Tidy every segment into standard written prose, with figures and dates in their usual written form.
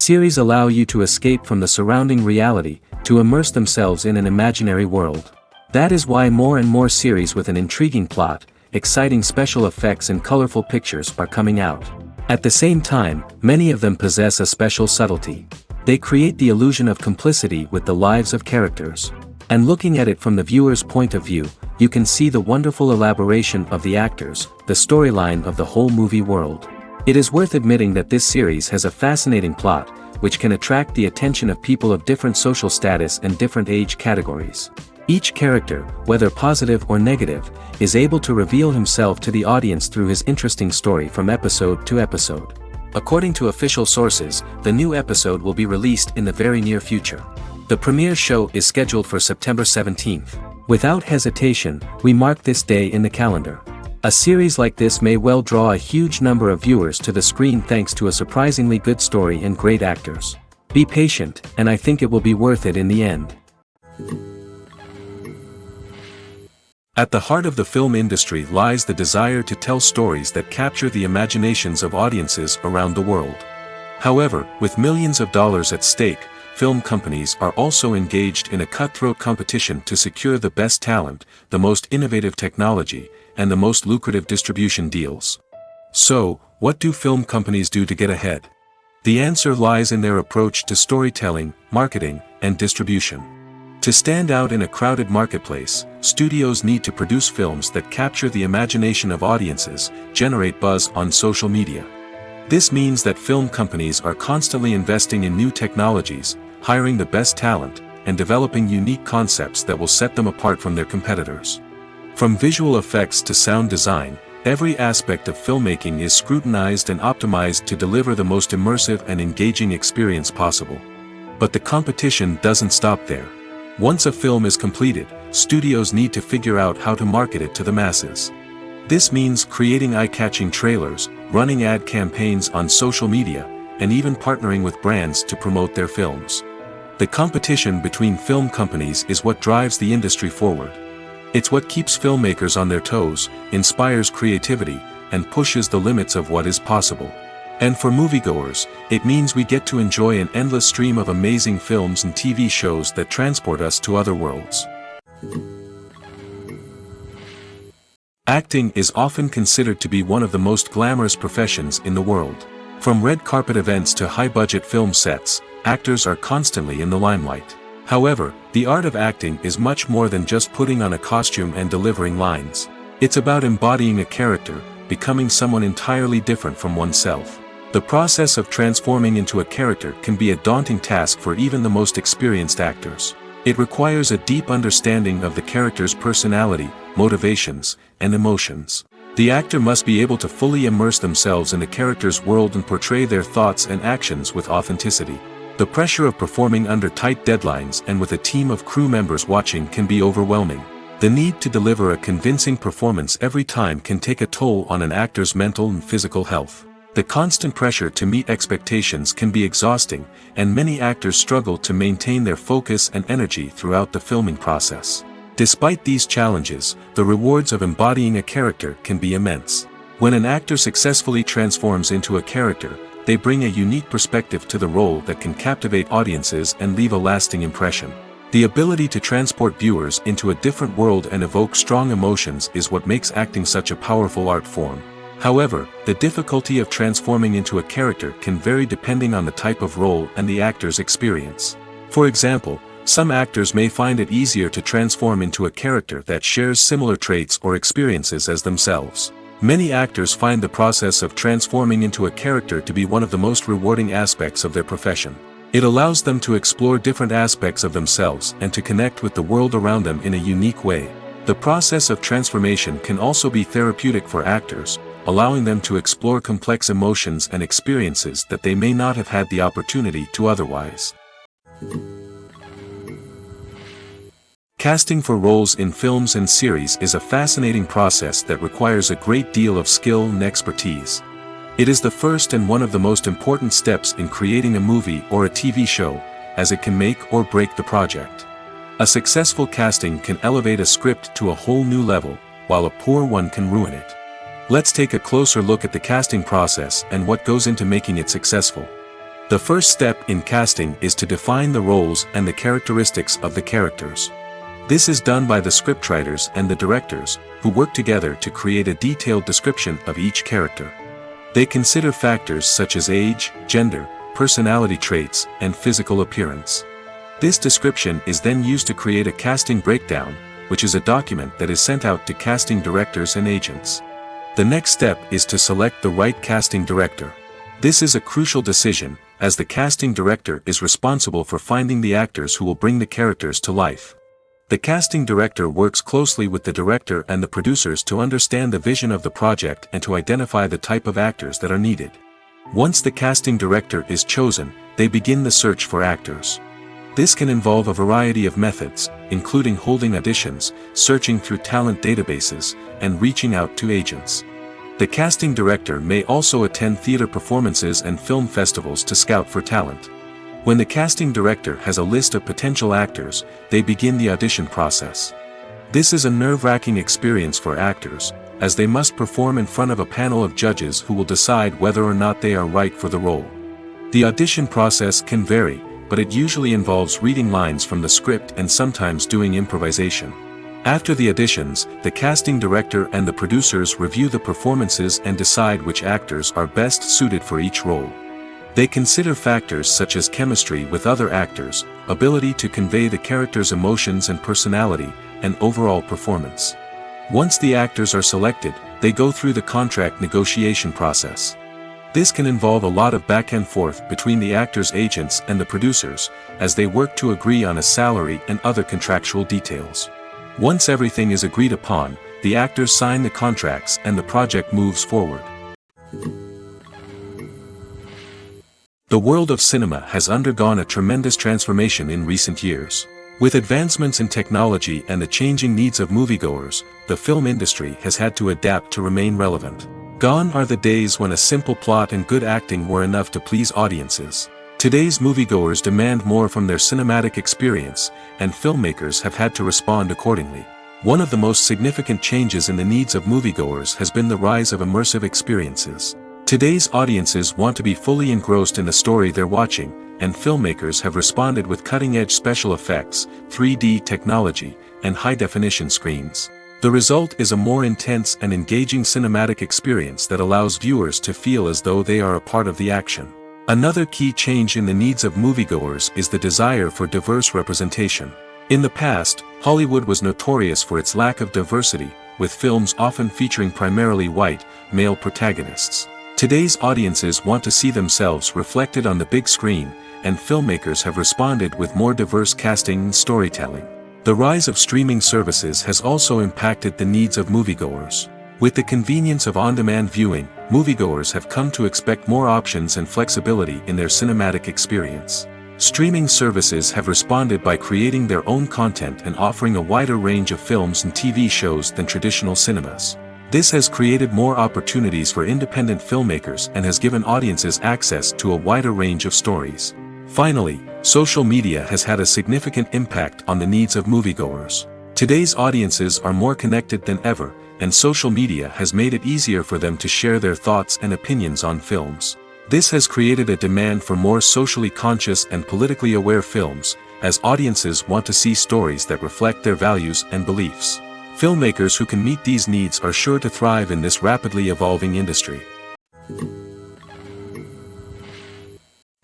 Series allow you to escape from the surrounding reality, to immerse themselves in an imaginary world. That is why more and more series with an intriguing plot, exciting special effects and colorful pictures are coming out. At the same time, many of them possess a special subtlety. They create the illusion of complicity with the lives of characters. And looking at it from the viewer's point of view, you can see the wonderful elaboration of the actors, the storyline of the whole movie world. It is worth admitting that this series has a fascinating plot, which can attract the attention of people of different social status and different age categories. Each character, whether positive or negative, is able to reveal himself to the audience through his interesting story from episode to episode. According to official sources, the new episode will be released in the very near future. The premiere show is scheduled for September 17th. Without hesitation, we mark this day in the calendar. A series like this may well draw a huge number of viewers to the screen thanks to a surprisingly good story and great actors. Be patient, and I think it will be worth it in the end. At the heart of the film industry lies the desire to tell stories that capture the imaginations of audiences around the world. However, with millions of dollars at stake, film companies are also engaged in a cutthroat competition to secure the best talent, the most innovative technology, and the most lucrative distribution deals. So, what do film companies do to get ahead? The answer lies in their approach to storytelling, marketing, and distribution. To stand out in a crowded marketplace, studios need to produce films that capture the imagination of audiences, generate buzz on social media. This means that film companies are constantly investing in new technologies, hiring the best talent, and developing unique concepts that will set them apart from their competitors. From visual effects to sound design, every aspect of filmmaking is scrutinized and optimized to deliver the most immersive and engaging experience possible. But the competition doesn't stop there. Once a film is completed, studios need to figure out how to market it to the masses. This means creating eye-catching trailers, running ad campaigns on social media, and even partnering with brands to promote their films. The competition between film companies is what drives the industry forward. It's what keeps filmmakers on their toes, inspires creativity, and pushes the limits of what is possible. And for moviegoers, it means we get to enjoy an endless stream of amazing films and TV shows that transport us to other worlds. Acting is often considered to be one of the most glamorous professions in the world. From red carpet events to high-budget film sets, actors are constantly in the limelight. However, the art of acting is much more than just putting on a costume and delivering lines. It's about embodying a character, becoming someone entirely different from oneself. The process of transforming into a character can be a daunting task for even the most experienced actors. It requires a deep understanding of the character's personality, motivations, and emotions. The actor must be able to fully immerse themselves in the character's world and portray their thoughts and actions with authenticity. The pressure of performing under tight deadlines and with a team of crew members watching can be overwhelming. The need to deliver a convincing performance every time can take a toll on an actor's mental and physical health. The constant pressure to meet expectations can be exhausting, and many actors struggle to maintain their focus and energy throughout the filming process. Despite these challenges, the rewards of embodying a character can be immense. When an actor successfully transforms into a character, they bring a unique perspective to the role that can captivate audiences and leave a lasting impression. The ability to transport viewers into a different world and evoke strong emotions is what makes acting such a powerful art form. However, the difficulty of transforming into a character can vary depending on the type of role and the actor's experience. For example, some actors may find it easier to transform into a character that shares similar traits or experiences as themselves. Many actors find the process of transforming into a character to be one of the most rewarding aspects of their profession. It allows them to explore different aspects of themselves and to connect with the world around them in a unique way. The process of transformation can also be therapeutic for actors, allowing them to explore complex emotions and experiences that they may not have had the opportunity to otherwise. Casting for roles in films and series is a fascinating process that requires a great deal of skill and expertise. It is the first and one of the most important steps in creating a movie or a TV show, as it can make or break the project. A successful casting can elevate a script to a whole new level, while a poor one can ruin it. Let's take a closer look at the casting process and what goes into making it successful. The first step in casting is to define the roles and the characteristics of the characters. This is done by the scriptwriters and the directors, who work together to create a detailed description of each character. They consider factors such as age, gender, personality traits, and physical appearance. This description is then used to create a casting breakdown, which is a document that is sent out to casting directors and agents. The next step is to select the right casting director. This is a crucial decision, as the casting director is responsible for finding the actors who will bring the characters to life. The casting director works closely with the director and the producers to understand the vision of the project and to identify the type of actors that are needed. Once the casting director is chosen, they begin the search for actors. This can involve a variety of methods, including holding auditions, searching through talent databases, and reaching out to agents. The casting director may also attend theater performances and film festivals to scout for talent. When the casting director has a list of potential actors, they begin the audition process. This is a nerve-wracking experience for actors, as they must perform in front of a panel of judges who will decide whether or not they are right for the role. The audition process can vary, but it usually involves reading lines from the script and sometimes doing improvisation. After the auditions, the casting director and the producers review the performances and decide which actors are best suited for each role. They consider factors such as chemistry with other actors, ability to convey the character's emotions and personality, and overall performance. Once the actors are selected, they go through the contract negotiation process. This can involve a lot of back and forth between the actors' agents and the producers, as they work to agree on a salary and other contractual details. Once everything is agreed upon, the actors sign the contracts and the project moves forward. The world of cinema has undergone a tremendous transformation in recent years. With advancements in technology and the changing needs of moviegoers, the film industry has had to adapt to remain relevant. Gone are the days when a simple plot and good acting were enough to please audiences. Today's moviegoers demand more from their cinematic experience, and filmmakers have had to respond accordingly. One of the most significant changes in the needs of moviegoers has been the rise of immersive experiences. Today's audiences want to be fully engrossed in the story they're watching, and filmmakers have responded with cutting-edge special effects, 3D technology, and high-definition screens. The result is a more intense and engaging cinematic experience that allows viewers to feel as though they are a part of the action. Another key change in the needs of moviegoers is the desire for diverse representation. In the past, Hollywood was notorious for its lack of diversity, with films often featuring primarily white, male protagonists. Today's audiences want to see themselves reflected on the big screen, and filmmakers have responded with more diverse casting and storytelling. The rise of streaming services has also impacted the needs of moviegoers. With the convenience of on-demand viewing, moviegoers have come to expect more options and flexibility in their cinematic experience. Streaming services have responded by creating their own content and offering a wider range of films and TV shows than traditional cinemas. This has created more opportunities for independent filmmakers and has given audiences access to a wider range of stories. Finally, social media has had a significant impact on the needs of moviegoers. Today's audiences are more connected than ever, and social media has made it easier for them to share their thoughts and opinions on films. This has created a demand for more socially conscious and politically aware films, as audiences want to see stories that reflect their values and beliefs. Filmmakers who can meet these needs are sure to thrive in this rapidly evolving industry.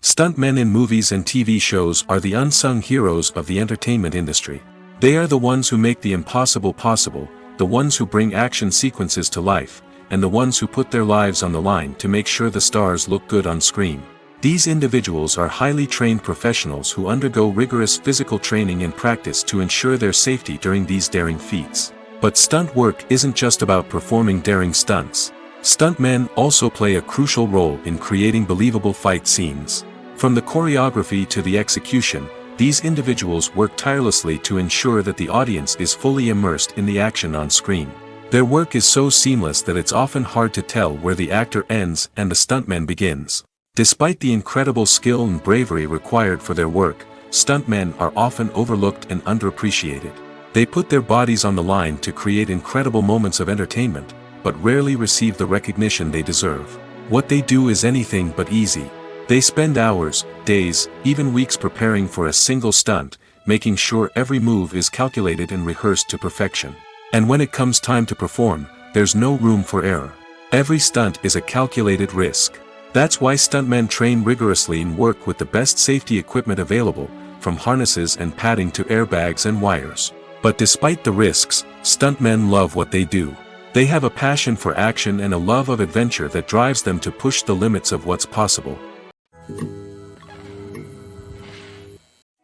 Stuntmen in movies and TV shows are the unsung heroes of the entertainment industry. They are the ones who make the impossible possible, the ones who bring action sequences to life, and the ones who put their lives on the line to make sure the stars look good on screen. These individuals are highly trained professionals who undergo rigorous physical training and practice to ensure their safety during these daring feats. But stunt work isn't just about performing daring stunts. Stuntmen also play a crucial role in creating believable fight scenes. From the choreography to the execution, these individuals work tirelessly to ensure that the audience is fully immersed in the action on screen. Their work is so seamless that it's often hard to tell where the actor ends and the stuntman begins. Despite the incredible skill and bravery required for their work, stuntmen are often overlooked and underappreciated. They put their bodies on the line to create incredible moments of entertainment, but rarely receive the recognition they deserve. What they do is anything but easy. They spend hours, days, even weeks preparing for a single stunt, making sure every move is calculated and rehearsed to perfection. And when it comes time to perform, there's no room for error. Every stunt is a calculated risk. That's why stuntmen train rigorously and work with the best safety equipment available, from harnesses and padding to airbags and wires. But despite the risks, stuntmen love what they do. They have a passion for action and a love of adventure that drives them to push the limits of what's possible.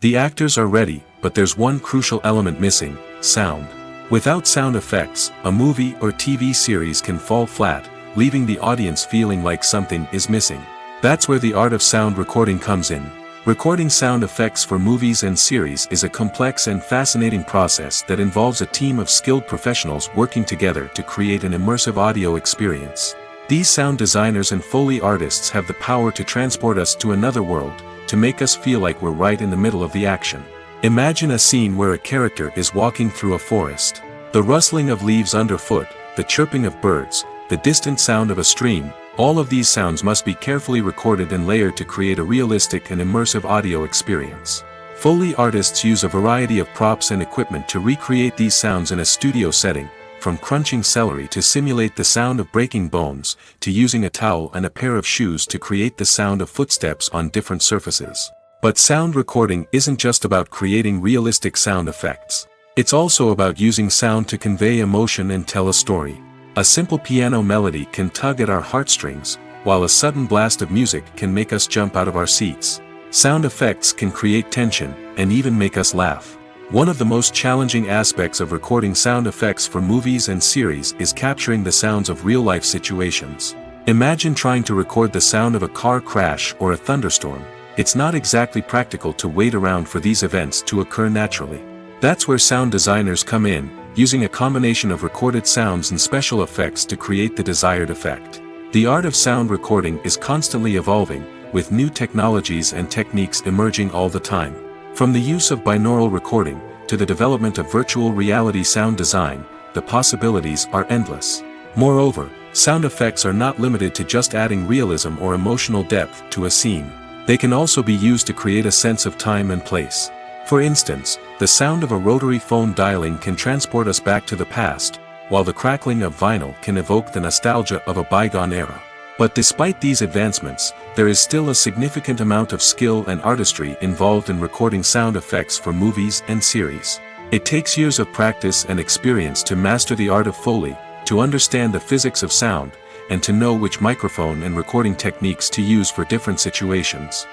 The actors are ready, but there's one crucial element missing: sound. Without sound effects, a movie or TV series can fall flat, leaving the audience feeling like something is missing. That's where the art of sound recording comes in. Recording sound effects for movies and series is a complex and fascinating process that involves a team of skilled professionals working together to create an immersive audio experience. These sound designers and Foley artists have the power to transport us to another world, to make us feel like we're right in the middle of the action. Imagine a scene where a character is walking through a forest. The rustling of leaves underfoot, the chirping of birds, the distant sound of a stream, all of these sounds must be carefully recorded and layered to create a realistic and immersive audio experience. Foley artists use a variety of props and equipment to recreate these sounds in a studio setting, from crunching celery to simulate the sound of breaking bones, to using a towel and a pair of shoes to create the sound of footsteps on different surfaces. But sound recording isn't just about creating realistic sound effects. It's also about using sound to convey emotion and tell a story. A simple piano melody can tug at our heartstrings, while a sudden blast of music can make us jump out of our seats. Sound effects can create tension, and even make us laugh. One of the most challenging aspects of recording sound effects for movies and series is capturing the sounds of real-life situations. Imagine trying to record the sound of a car crash or a thunderstorm. It's not exactly practical to wait around for these events to occur naturally. That's where sound designers come in, using a combination of recorded sounds and special effects to create the desired effect. The art of sound recording is constantly evolving, with new technologies and techniques emerging all the time. From the use of binaural recording, to the development of virtual reality sound design, the possibilities are endless. Moreover, sound effects are not limited to just adding realism or emotional depth to a scene. They can also be used to create a sense of time and place. For instance, the sound of a rotary phone dialing can transport us back to the past, while the crackling of vinyl can evoke the nostalgia of a bygone era. But despite these advancements, there is still a significant amount of skill and artistry involved in recording sound effects for movies and series. It takes years of practice and experience to master the art of Foley, to understand the physics of sound, and to know which microphone and recording techniques to use for different situations.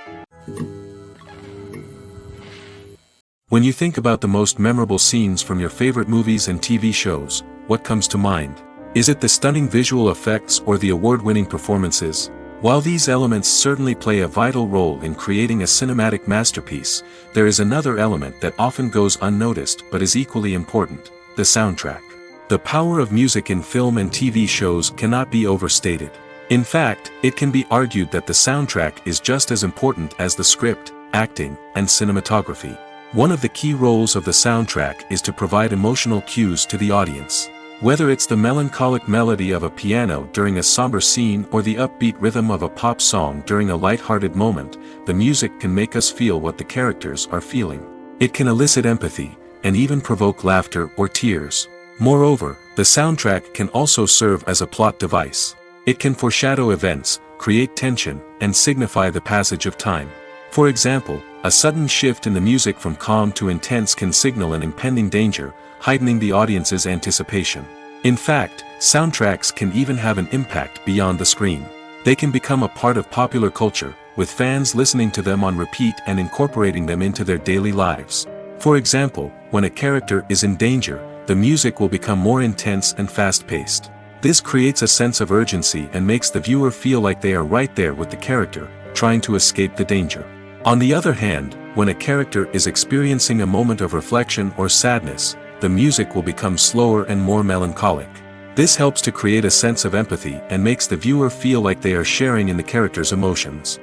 When you think about the most memorable scenes from your favorite movies and TV shows, what comes to mind? Is it the stunning visual effects or the award-winning performances? While these elements certainly play a vital role in creating a cinematic masterpiece, there is another element that often goes unnoticed but is equally important: the soundtrack. The power of music in film and TV shows cannot be overstated. In fact, it can be argued that the soundtrack is just as important as the script, acting, and cinematography. One of the key roles of the soundtrack is to provide emotional cues to the audience. Whether it's the melancholic melody of a piano during a somber scene or the upbeat rhythm of a pop song during a light-hearted moment, the music can make us feel what the characters are feeling. It can elicit empathy, and even provoke laughter or tears. Moreover, the soundtrack can also serve as a plot device. It can foreshadow events, create tension, and signify the passage of time. For example, a sudden shift in the music from calm to intense can signal an impending danger, heightening the audience's anticipation. In fact, soundtracks can even have an impact beyond the screen. They can become a part of popular culture, with fans listening to them on repeat and incorporating them into their daily lives. For example, when a character is in danger, the music will become more intense and fast-paced. This creates a sense of urgency and makes the viewer feel like they are right there with the character, trying to escape the danger. On the other hand, when a character is experiencing a moment of reflection or sadness, the music will become slower and more melancholic. This helps to create a sense of empathy and makes the viewer feel like they are sharing in the character's emotions.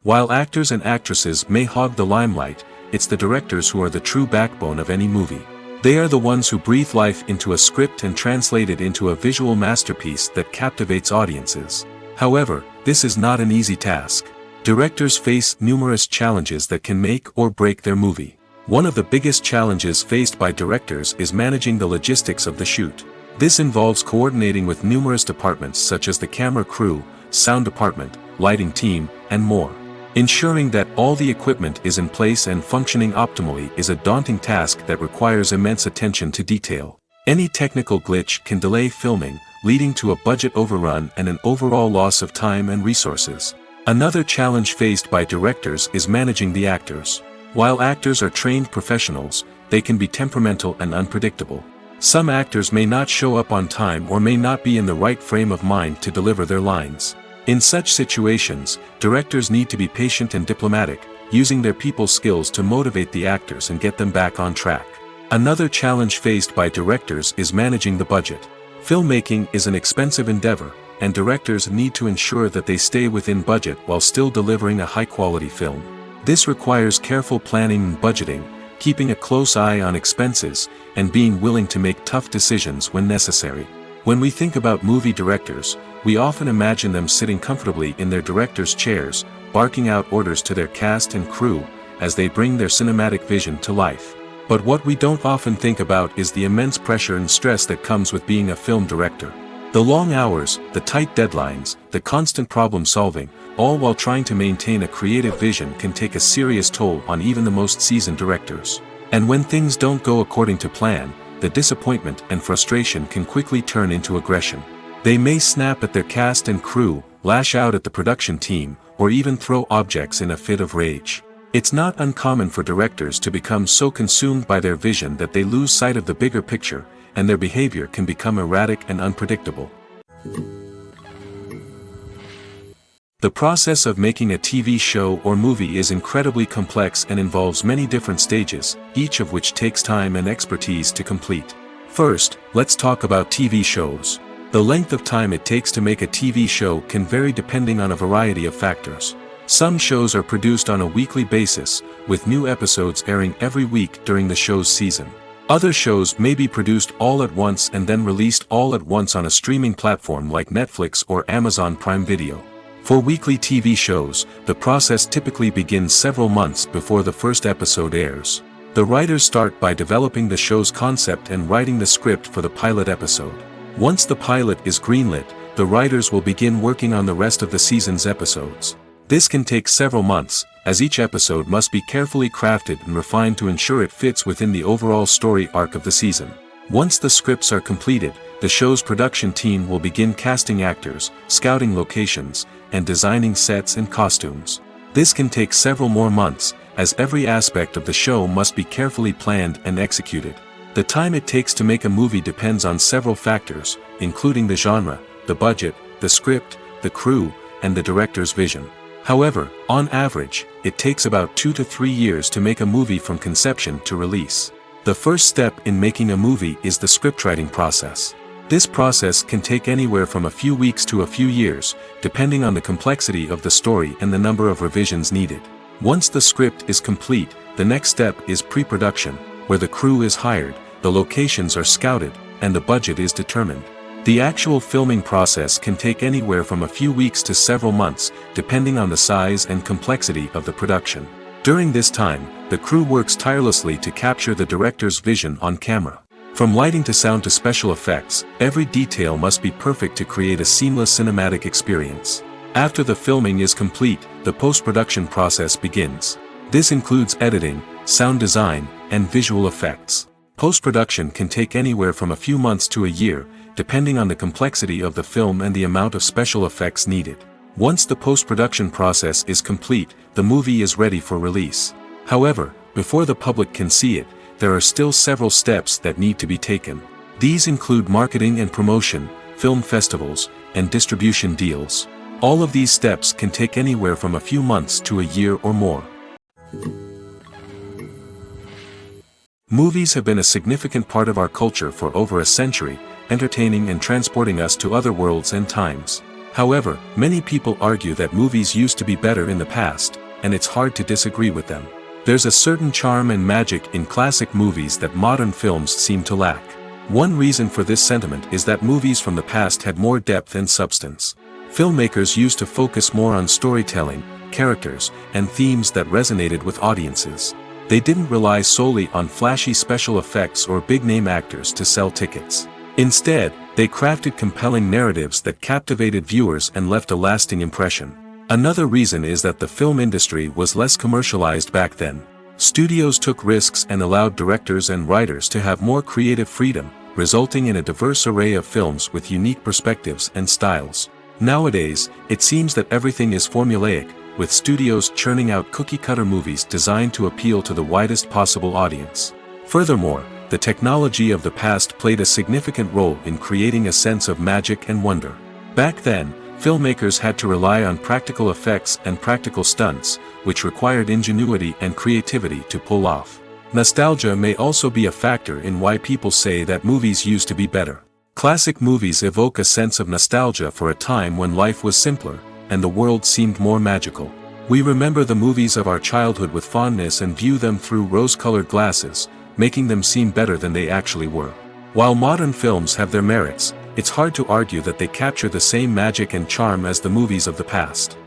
While actors and actresses may hog the limelight, it's the directors who are the true backbone of any movie. They are the ones who breathe life into a script and translate it into a visual masterpiece that captivates audiences. However, this is not an easy task. Directors face numerous challenges that can make or break their movie. One of the biggest challenges faced by directors is managing the logistics of the shoot. This involves coordinating with numerous departments such as the camera crew, sound department, lighting team, and more. Ensuring that all the equipment is in place and functioning optimally is a daunting task that requires immense attention to detail. Any technical glitch can delay filming, leading to a budget overrun and an overall loss of time and resources. Another challenge faced by directors is managing the actors. While actors are trained professionals, they can be temperamental and unpredictable. Some actors may not show up on time or may not be in the right frame of mind to deliver their lines. In such situations, directors need to be patient and diplomatic, using their people skills to motivate the actors and get them back on track. Another challenge faced by directors is managing the budget. Filmmaking is an expensive endeavor, and directors need to ensure that they stay within budget while still delivering a high-quality film. This requires careful planning and budgeting, keeping a close eye on expenses, and being willing to make tough decisions when necessary. When we think about movie directors, we often imagine them sitting comfortably in their director's chairs, barking out orders to their cast and crew, as they bring their cinematic vision to life. But what we don't often think about is the immense pressure and stress that comes with being a film director. The long hours, the tight deadlines, the constant problem solving, all while trying to maintain a creative vision can take a serious toll on even the most seasoned directors. And when things don't go according to plan, the disappointment and frustration can quickly turn into aggression. They may snap at their cast and crew, lash out at the production team, or even throw objects in a fit of rage. It's not uncommon for directors to become so consumed by their vision that they lose sight of the bigger picture, and their behavior can become erratic and unpredictable. The process of making a TV show or movie is incredibly complex and involves many different stages, each of which takes time and expertise to complete. First, let's talk about TV shows. The length of time it takes to make a TV show can vary depending on a variety of factors. Some shows are produced on a weekly basis, with new episodes airing every week during the show's season. Other shows may be produced all at once and then released all at once on a streaming platform like Netflix or Amazon Prime Video. For weekly TV shows, the process typically begins several months before the first episode airs. The writers start by developing the show's concept and writing the script for the pilot episode. Once the pilot is greenlit, the writers will begin working on the rest of the season's episodes. This can take several months, as each episode must be carefully crafted and refined to ensure it fits within the overall story arc of the season. Once the scripts are completed, the show's production team will begin casting actors, scouting locations, and designing sets and costumes. This can take several more months, as every aspect of the show must be carefully planned and executed. The time it takes to make a movie depends on several factors, including the genre, the budget, the script, the crew, and the director's vision. However, on average, it takes about 2 to 3 years to make a movie from conception to release. The first step in making a movie is the scriptwriting process. This process can take anywhere from a few weeks to a few years, depending on the complexity of the story and the number of revisions needed. Once the script is complete, the next step is pre-production, where the crew is hired, the locations are scouted, and the budget is determined. The actual filming process can take anywhere from a few weeks to several months, depending on the size and complexity of the production. During this time, the crew works tirelessly to capture the director's vision on camera. From lighting to sound to special effects, every detail must be perfect to create a seamless cinematic experience. After the filming is complete, the post-production process begins. This includes editing, sound design, and visual effects. Post-production can take anywhere from a few months to a year, depending on the complexity of the film and the amount of special effects needed. Once the post-production process is complete, the movie is ready for release. However, before the public can see it, there are still several steps that need to be taken. These include marketing and promotion, film festivals, and distribution deals. All of these steps can take anywhere from a few months to a year or more. Movies have been a significant part of our culture for over a century, entertaining and transporting us to other worlds and times. However, many people argue that movies used to be better in the past, and it's hard to disagree with them. There's a certain charm and magic in classic movies that modern films seem to lack. One reason for this sentiment is that movies from the past had more depth and substance. Filmmakers used to focus more on storytelling, characters, and themes that resonated with audiences. They didn't rely solely on flashy special effects or big-name actors to sell tickets. Instead, they crafted compelling narratives that captivated viewers and left a lasting impression. Another reason is that the film industry was less commercialized back then. Studios took risks and allowed directors and writers to have more creative freedom, resulting in a diverse array of films with unique perspectives and styles. Nowadays, it seems that everything is formulaic, with studios churning out cookie-cutter movies designed to appeal to the widest possible audience. Furthermore, the technology of the past played a significant role in creating a sense of magic and wonder. Back then, filmmakers had to rely on practical effects and practical stunts, which required ingenuity and creativity to pull off. Nostalgia may also be a factor in why people say that movies used to be better. Classic movies evoke a sense of nostalgia for a time when life was simpler, and the world seemed more magical. We remember the movies of our childhood with fondness and view them through rose-colored glasses, making them seem better than they actually were. While modern films have their merits, it's hard to argue that they capture the same magic and charm as the movies of the past.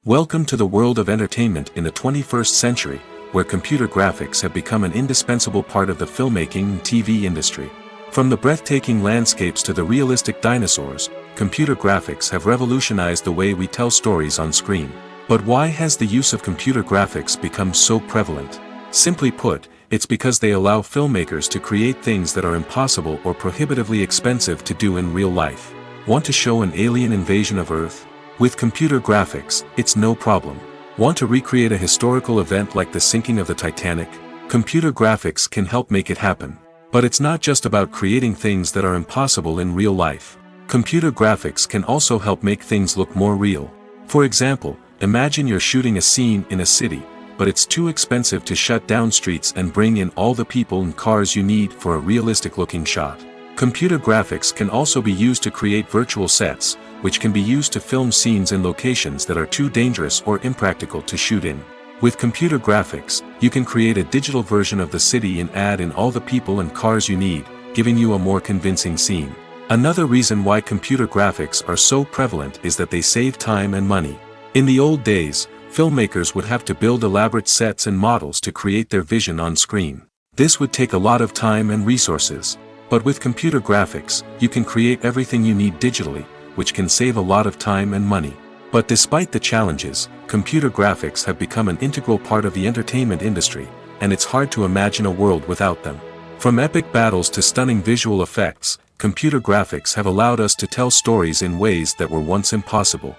Welcome to the world of entertainment in the 21st century, where computer graphics have become an indispensable part of the filmmaking and TV industry. From the breathtaking landscapes to the realistic dinosaurs, computer graphics have revolutionized the way we tell stories on screen. But why has the use of computer graphics become so prevalent? Simply put, it's because they allow filmmakers to create things that are impossible or prohibitively expensive to do in real life. Want to show an alien invasion of Earth? With computer graphics, it's no problem. Want to recreate a historical event like the sinking of the Titanic? Computer graphics can help make it happen. But it's not just about creating things that are impossible in real life. Computer graphics can also help make things look more real. For example, imagine you're shooting a scene in a city, but it's too expensive to shut down streets and bring in all the people and cars you need for a realistic-looking shot. Computer graphics can also be used to create virtual sets, which can be used to film scenes in locations that are too dangerous or impractical to shoot in. With computer graphics, you can create a digital version of the city and add in all the people and cars you need, giving you a more convincing scene. Another reason why computer graphics are so prevalent is that they save time and money. In the old days, filmmakers would have to build elaborate sets and models to create their vision on screen. This would take a lot of time and resources. But with computer graphics, you can create everything you need digitally, which can save a lot of time and money. But despite the challenges, computer graphics have become an integral part of the entertainment industry, and it's hard to imagine a world without them. From epic battles to stunning visual effects, computer graphics have allowed us to tell stories in ways that were once impossible.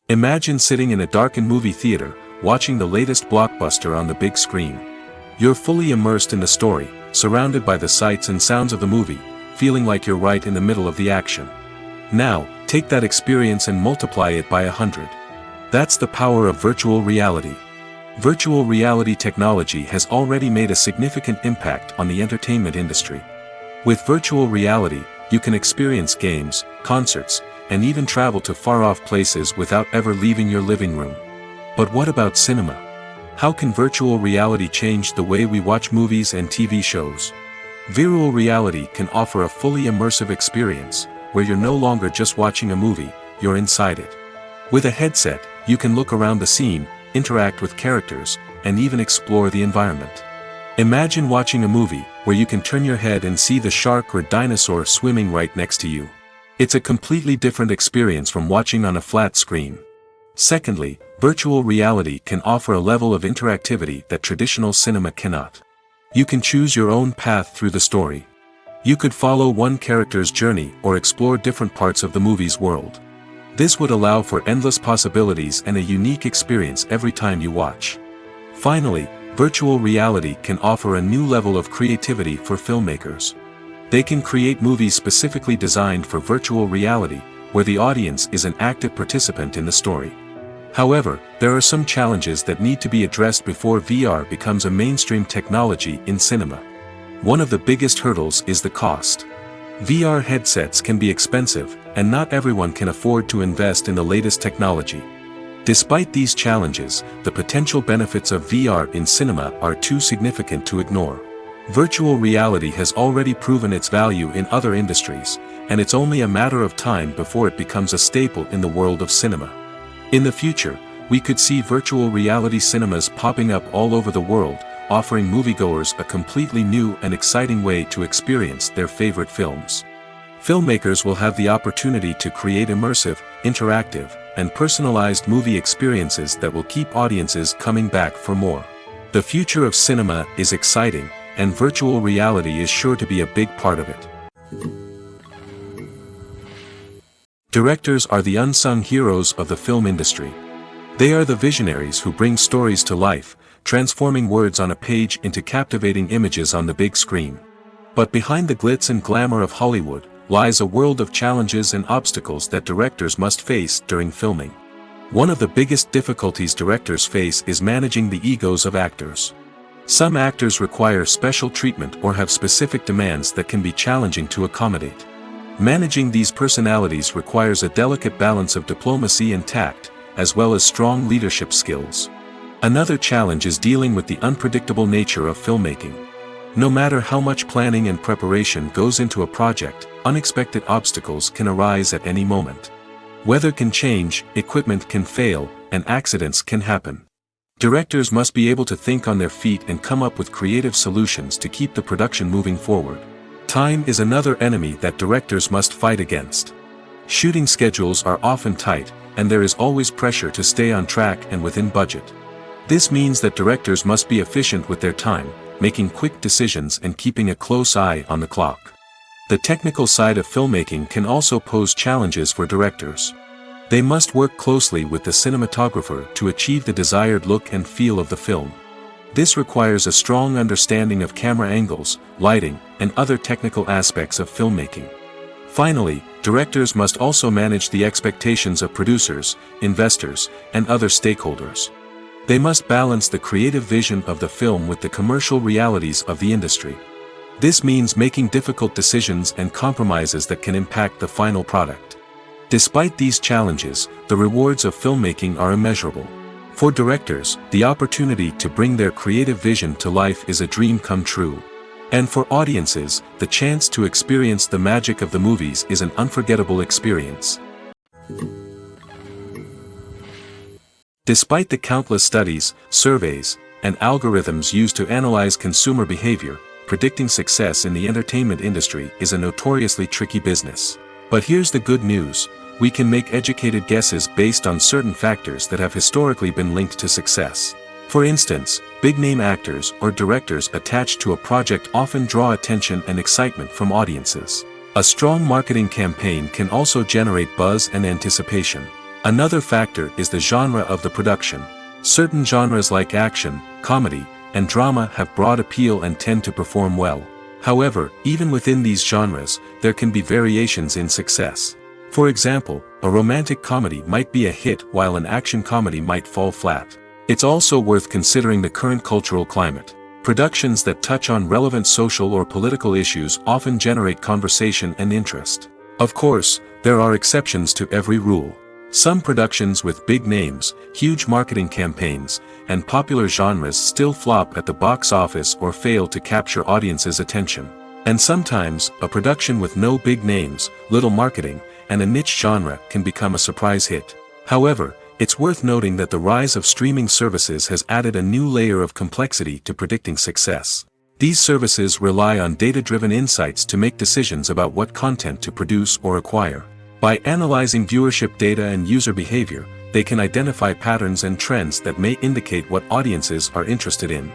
Imagine sitting in a darkened movie theater, watching the latest blockbuster on the big screen. You're fully immersed in the story, surrounded by the sights and sounds of the movie, feeling like you're right in the middle of the action. Now, take that experience and multiply it by 100. That's the power of virtual reality. Virtual reality technology has already made a significant impact on the entertainment industry. With virtual reality, you can experience games, concerts, and even travel to far-off places without ever leaving your living room. But what about cinema? How can virtual reality change the way we watch movies and TV shows? Virtual reality can offer a fully immersive experience, where you're no longer just watching a movie, you're inside it. With a headset, you can look around the scene, interact with characters, and even explore the environment. Imagine watching a movie, where you can turn your head and see the shark or dinosaur swimming right next to you. It's a completely different experience from watching on a flat screen. Secondly, virtual reality can offer a level of interactivity that traditional cinema cannot. You can choose your own path through the story. You could follow one character's journey or explore different parts of the movie's world. This would allow for endless possibilities and a unique experience every time you watch. Finally, virtual reality can offer a new level of creativity for filmmakers. They can create movies specifically designed for virtual reality, where the audience is an active participant in the story. However, there are some challenges that need to be addressed before VR becomes a mainstream technology in cinema. One of the biggest hurdles is the cost. VR headsets can be expensive, and not everyone can afford to invest in the latest technology. Despite these challenges, the potential benefits of VR in cinema are too significant to ignore. Virtual reality has already proven its value in other industries, and it's only a matter of time before it becomes a staple in the world of cinema. In the future, we could see virtual reality cinemas popping up all over the world, offering moviegoers a completely new and exciting way to experience their favorite films. Filmmakers will have the opportunity to create immersive, interactive, and personalized movie experiences that will keep audiences coming back for more. The future of cinema is exciting, and virtual reality is sure to be a big part of it. Directors are the unsung heroes of the film industry. They are the visionaries who bring stories to life, transforming words on a page into captivating images on the big screen. But behind the glitz and glamour of Hollywood lies a world of challenges and obstacles that directors must face during filming. One of the biggest difficulties directors face is managing the egos of actors. Some actors require special treatment or have specific demands that can be challenging to accommodate. Managing these personalities requires a delicate balance of diplomacy and tact, as well as strong leadership skills. Another challenge is dealing with the unpredictable nature of filmmaking. No matter how much planning and preparation goes into a project, unexpected obstacles can arise at any moment. Weather can change, equipment can fail, and accidents can happen. Directors must be able to think on their feet and come up with creative solutions to keep the production moving forward. Time is another enemy that directors must fight against. Shooting schedules are often tight, and there is always pressure to stay on track and within budget. This means that directors must be efficient with their time, making quick decisions and keeping a close eye on the clock. The technical side of filmmaking can also pose challenges for directors. They must work closely with the cinematographer to achieve the desired look and feel of the film. This requires a strong understanding of camera angles, lighting, and other technical aspects of filmmaking. Finally, directors must also manage the expectations of producers, investors, and other stakeholders. They must balance the creative vision of the film with the commercial realities of the industry. This means making difficult decisions and compromises that can impact the final product. Despite these challenges, the rewards of filmmaking are immeasurable. For directors, the opportunity to bring their creative vision to life is a dream come true. And for audiences, the chance to experience the magic of the movies is an unforgettable experience. Despite the countless studies, surveys, and algorithms used to analyze consumer behavior, predicting success in the entertainment industry is a notoriously tricky business. But here's the good news: we can make educated guesses based on certain factors that have historically been linked to success. For instance, big-name actors or directors attached to a project often draw attention and excitement from audiences. A strong marketing campaign can also generate buzz and anticipation. Another factor is the genre of the production. Certain genres like action, comedy, and drama have broad appeal and tend to perform well. However, even within these genres, there can be variations in success. For example, a romantic comedy might be a hit while an action comedy might fall flat. It's also worth considering the current cultural climate. Productions that touch on relevant social or political issues often generate conversation and interest. Of course, there are exceptions to every rule. Some productions with big names, huge marketing campaigns, and popular genres still flop at the box office or fail to capture audiences' attention. And sometimes, a production with no big names, little marketing, and a niche genre can become a surprise hit. However, it's worth noting that the rise of streaming services has added a new layer of complexity to predicting success. These services rely on data-driven insights to make decisions about what content to produce or acquire. By analyzing viewership data and user behavior, they can identify patterns and trends that may indicate what audiences are interested in.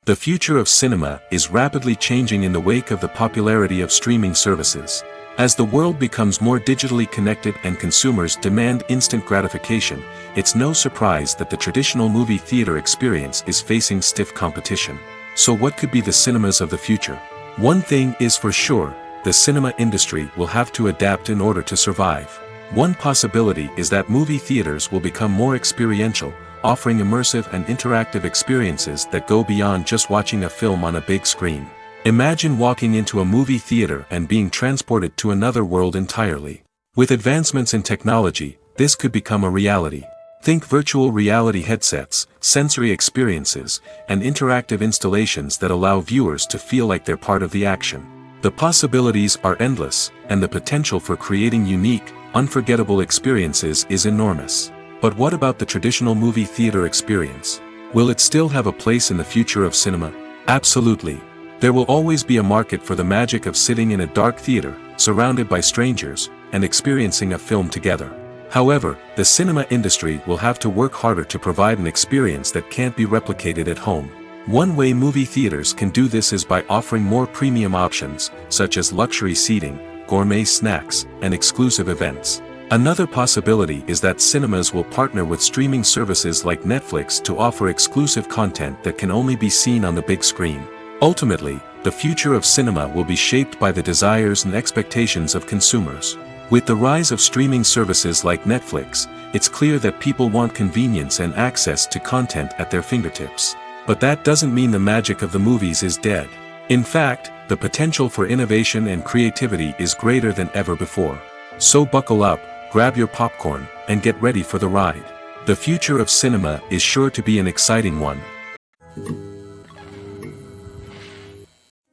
The future of cinema is rapidly changing in the wake of the popularity of streaming services. As the world becomes more digitally connected and consumers demand instant gratification, it's no surprise that the traditional movie theater experience is facing stiff competition. So what could be the cinemas of the future? One thing is for sure: the cinema industry will have to adapt in order to survive. One possibility is that movie theaters will become more experiential, offering immersive and interactive experiences that go beyond just watching a film on a big screen. Imagine walking into a movie theater and being transported to another world entirely. With advancements in technology, this could become a reality. Think virtual reality headsets, sensory experiences, and interactive installations that allow viewers to feel like they're part of the action. The possibilities are endless, and the potential for creating unique, unforgettable experiences is enormous. But what about the traditional movie theater experience? Will it still have a place in the future of cinema? Absolutely. There will always be a market for the magic of sitting in a dark theater, surrounded by strangers, and experiencing a film together. However, the cinema industry will have to work harder to provide an experience that can't be replicated at home. One way movie theaters can do this is by offering more premium options, such as luxury seating, gourmet snacks, and exclusive events. Another possibility is that cinemas will partner with streaming services like Netflix to offer exclusive content that can only be seen on the big screen. Ultimately, the future of cinema will be shaped by the desires and expectations of consumers. With the rise of streaming services like Netflix, it's clear that people want convenience and access to content at their fingertips. But that doesn't mean the magic of the movies is dead. In fact, the potential for innovation and creativity is greater than ever before. So buckle up, grab your popcorn, and get ready for the ride. The future of cinema is sure to be an exciting one.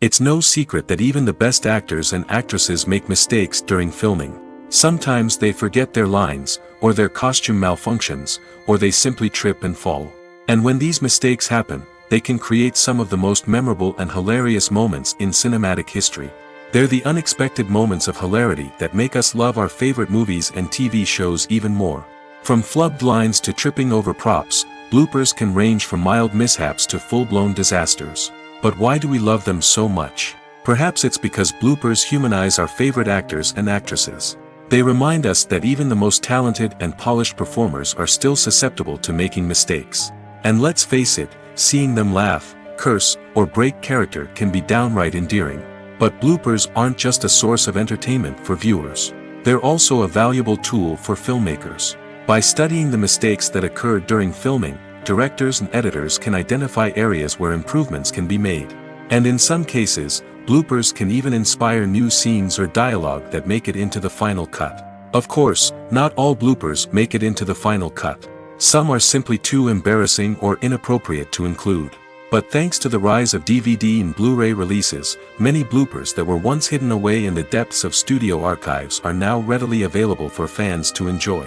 It's no secret that even the best actors and actresses make mistakes during filming. Sometimes they forget their lines, or their costume malfunctions, or they simply trip and fall. And when these mistakes happen, they can create some of the most memorable and hilarious moments in cinematic history. They're the unexpected moments of hilarity that make us love our favorite movies and TV shows even more. From flubbed lines to tripping over props, bloopers can range from mild mishaps to full-blown disasters. But why do we love them so much? Perhaps it's because bloopers humanize our favorite actors and actresses. They remind us that even the most talented and polished performers are still susceptible to making mistakes. And let's face it, seeing them laugh, curse, or break character can be downright endearing. But bloopers aren't just a source of entertainment for viewers. They're also a valuable tool for filmmakers. By studying the mistakes that occurred during filming, directors and editors can identify areas where improvements can be made. And in some cases, bloopers can even inspire new scenes or dialogue that make it into the final cut. Of course, not all bloopers make it into the final cut. Some are simply too embarrassing or inappropriate to include. But thanks to the rise of DVD and Blu-ray releases, many bloopers that were once hidden away in the depths of studio archives are now readily available for fans to enjoy.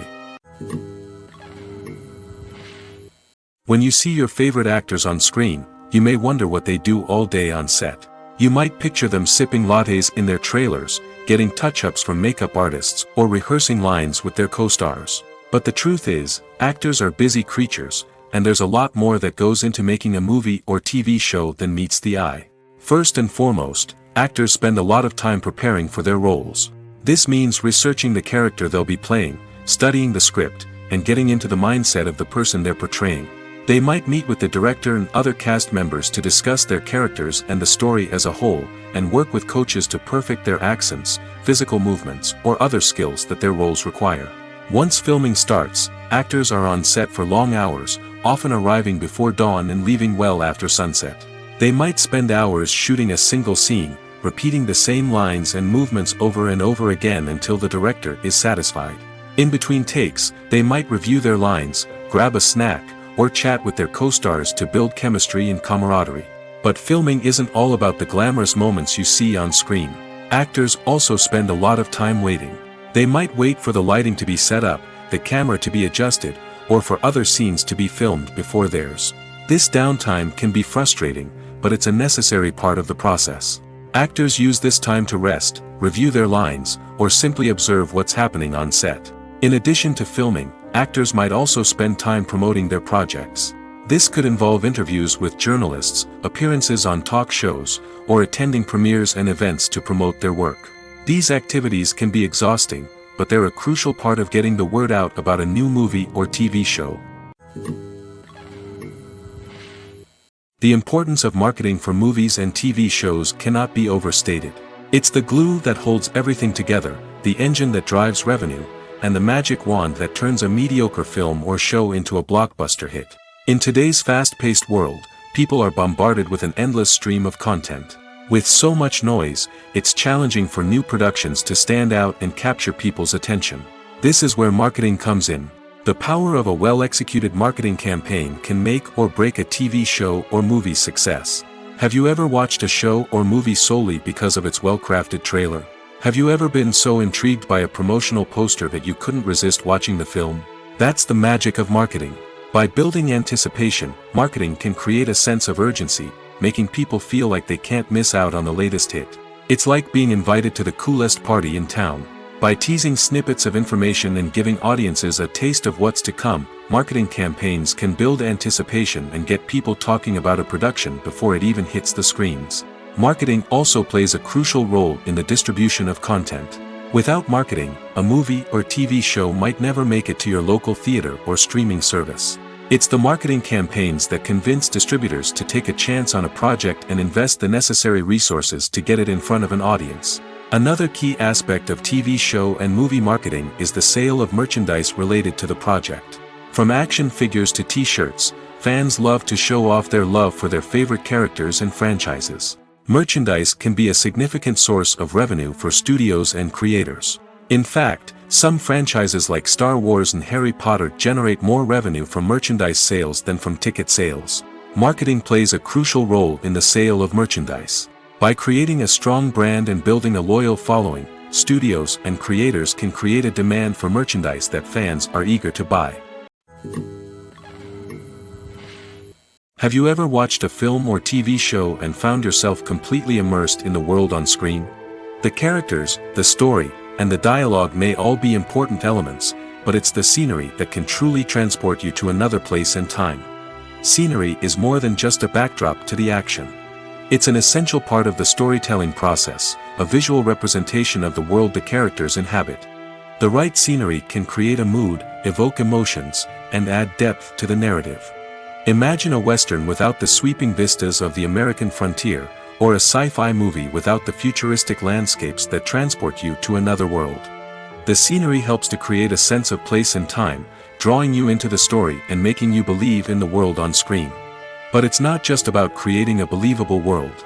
When you see your favorite actors on screen, you may wonder what they do all day on set. You might picture them sipping lattes in their trailers, getting touch-ups from makeup artists, or rehearsing lines with their co-stars. But the truth is, actors are busy creatures, and there's a lot more that goes into making a movie or TV show than meets the eye. First and foremost, actors spend a lot of time preparing for their roles. This means researching the character they'll be playing, studying the script, and getting into the mindset of the person they're portraying. They might meet with the director and other cast members to discuss their characters and the story as a whole, and work with coaches to perfect their accents, physical movements, or other skills that their roles require. Once filming starts, actors are on set for long hours, often arriving before dawn and leaving well after sunset. They might spend hours shooting a single scene, repeating the same lines and movements over and over again until the director is satisfied. In between takes, they might review their lines, grab a snack, or chat with their co-stars to build chemistry and camaraderie. But filming isn't all about the glamorous moments you see on screen. Actors also spend a lot of time waiting. They might wait for the lighting to be set up, the camera to be adjusted, or for other scenes to be filmed before theirs. This downtime can be frustrating, but it's a necessary part of the process. Actors use this time to rest, review their lines, or simply observe what's happening on set. In addition to filming, actors might also spend time promoting their projects. This could involve interviews with journalists, appearances on talk shows, or attending premieres and events to promote their work. These activities can be exhausting, but they're a crucial part of getting the word out about a new movie or TV show. The importance of marketing for movies and TV shows cannot be overstated. It's the glue that holds everything together, the engine that drives revenue, and the magic wand that turns a mediocre film or show into a blockbuster hit. In today's fast-paced world, people are bombarded with an endless stream of content. With so much noise, it's challenging for new productions to stand out and capture people's attention. This is where marketing comes in. The power of a well-executed marketing campaign can make or break a TV show or movie's success. Have you ever watched a show or movie solely because of its well-crafted trailer? Have you ever been so intrigued by a promotional poster that you couldn't resist watching the film? That's the magic of marketing. By building anticipation, marketing can create a sense of urgency, making people feel like they can't miss out on the latest hit. It's like being invited to the coolest party in town. By teasing snippets of information and giving audiences a taste of what's to come, marketing campaigns can build anticipation and get people talking about a production before it even hits the screens. Marketing also plays a crucial role in the distribution of content. Without marketing, a movie or TV show might never make it to your local theater or streaming service. It's the marketing campaigns that convince distributors to take a chance on a project and invest the necessary resources to get it in front of an audience. Another key aspect of TV show and movie marketing is the sale of merchandise related to the project. From action figures to t-shirts, fans love to show off their love for their favorite characters and franchises. Merchandise can be a significant source of revenue for studios and creators. In fact, some franchises like Star Wars and Harry Potter generate more revenue from merchandise sales than from ticket sales. Marketing plays a crucial role in the sale of merchandise. By creating a strong brand and building a loyal following, studios and creators can create a demand for merchandise that fans are eager to buy. Have you ever watched a film or TV show and found yourself completely immersed in the world on screen? The characters, the story, and the dialogue may all be important elements, but it's the scenery that can truly transport you to another place and time. Scenery is more than just a backdrop to the action. It's an essential part of the storytelling process, a visual representation of the world the characters inhabit. The right scenery can create a mood, evoke emotions, and add depth to the narrative. Imagine a Western without the sweeping vistas of the American frontier, or a sci-fi movie without the futuristic landscapes that transport you to another world. The scenery helps to create a sense of place and time, drawing you into the story and making you believe in the world on screen. But it's not just about creating a believable world.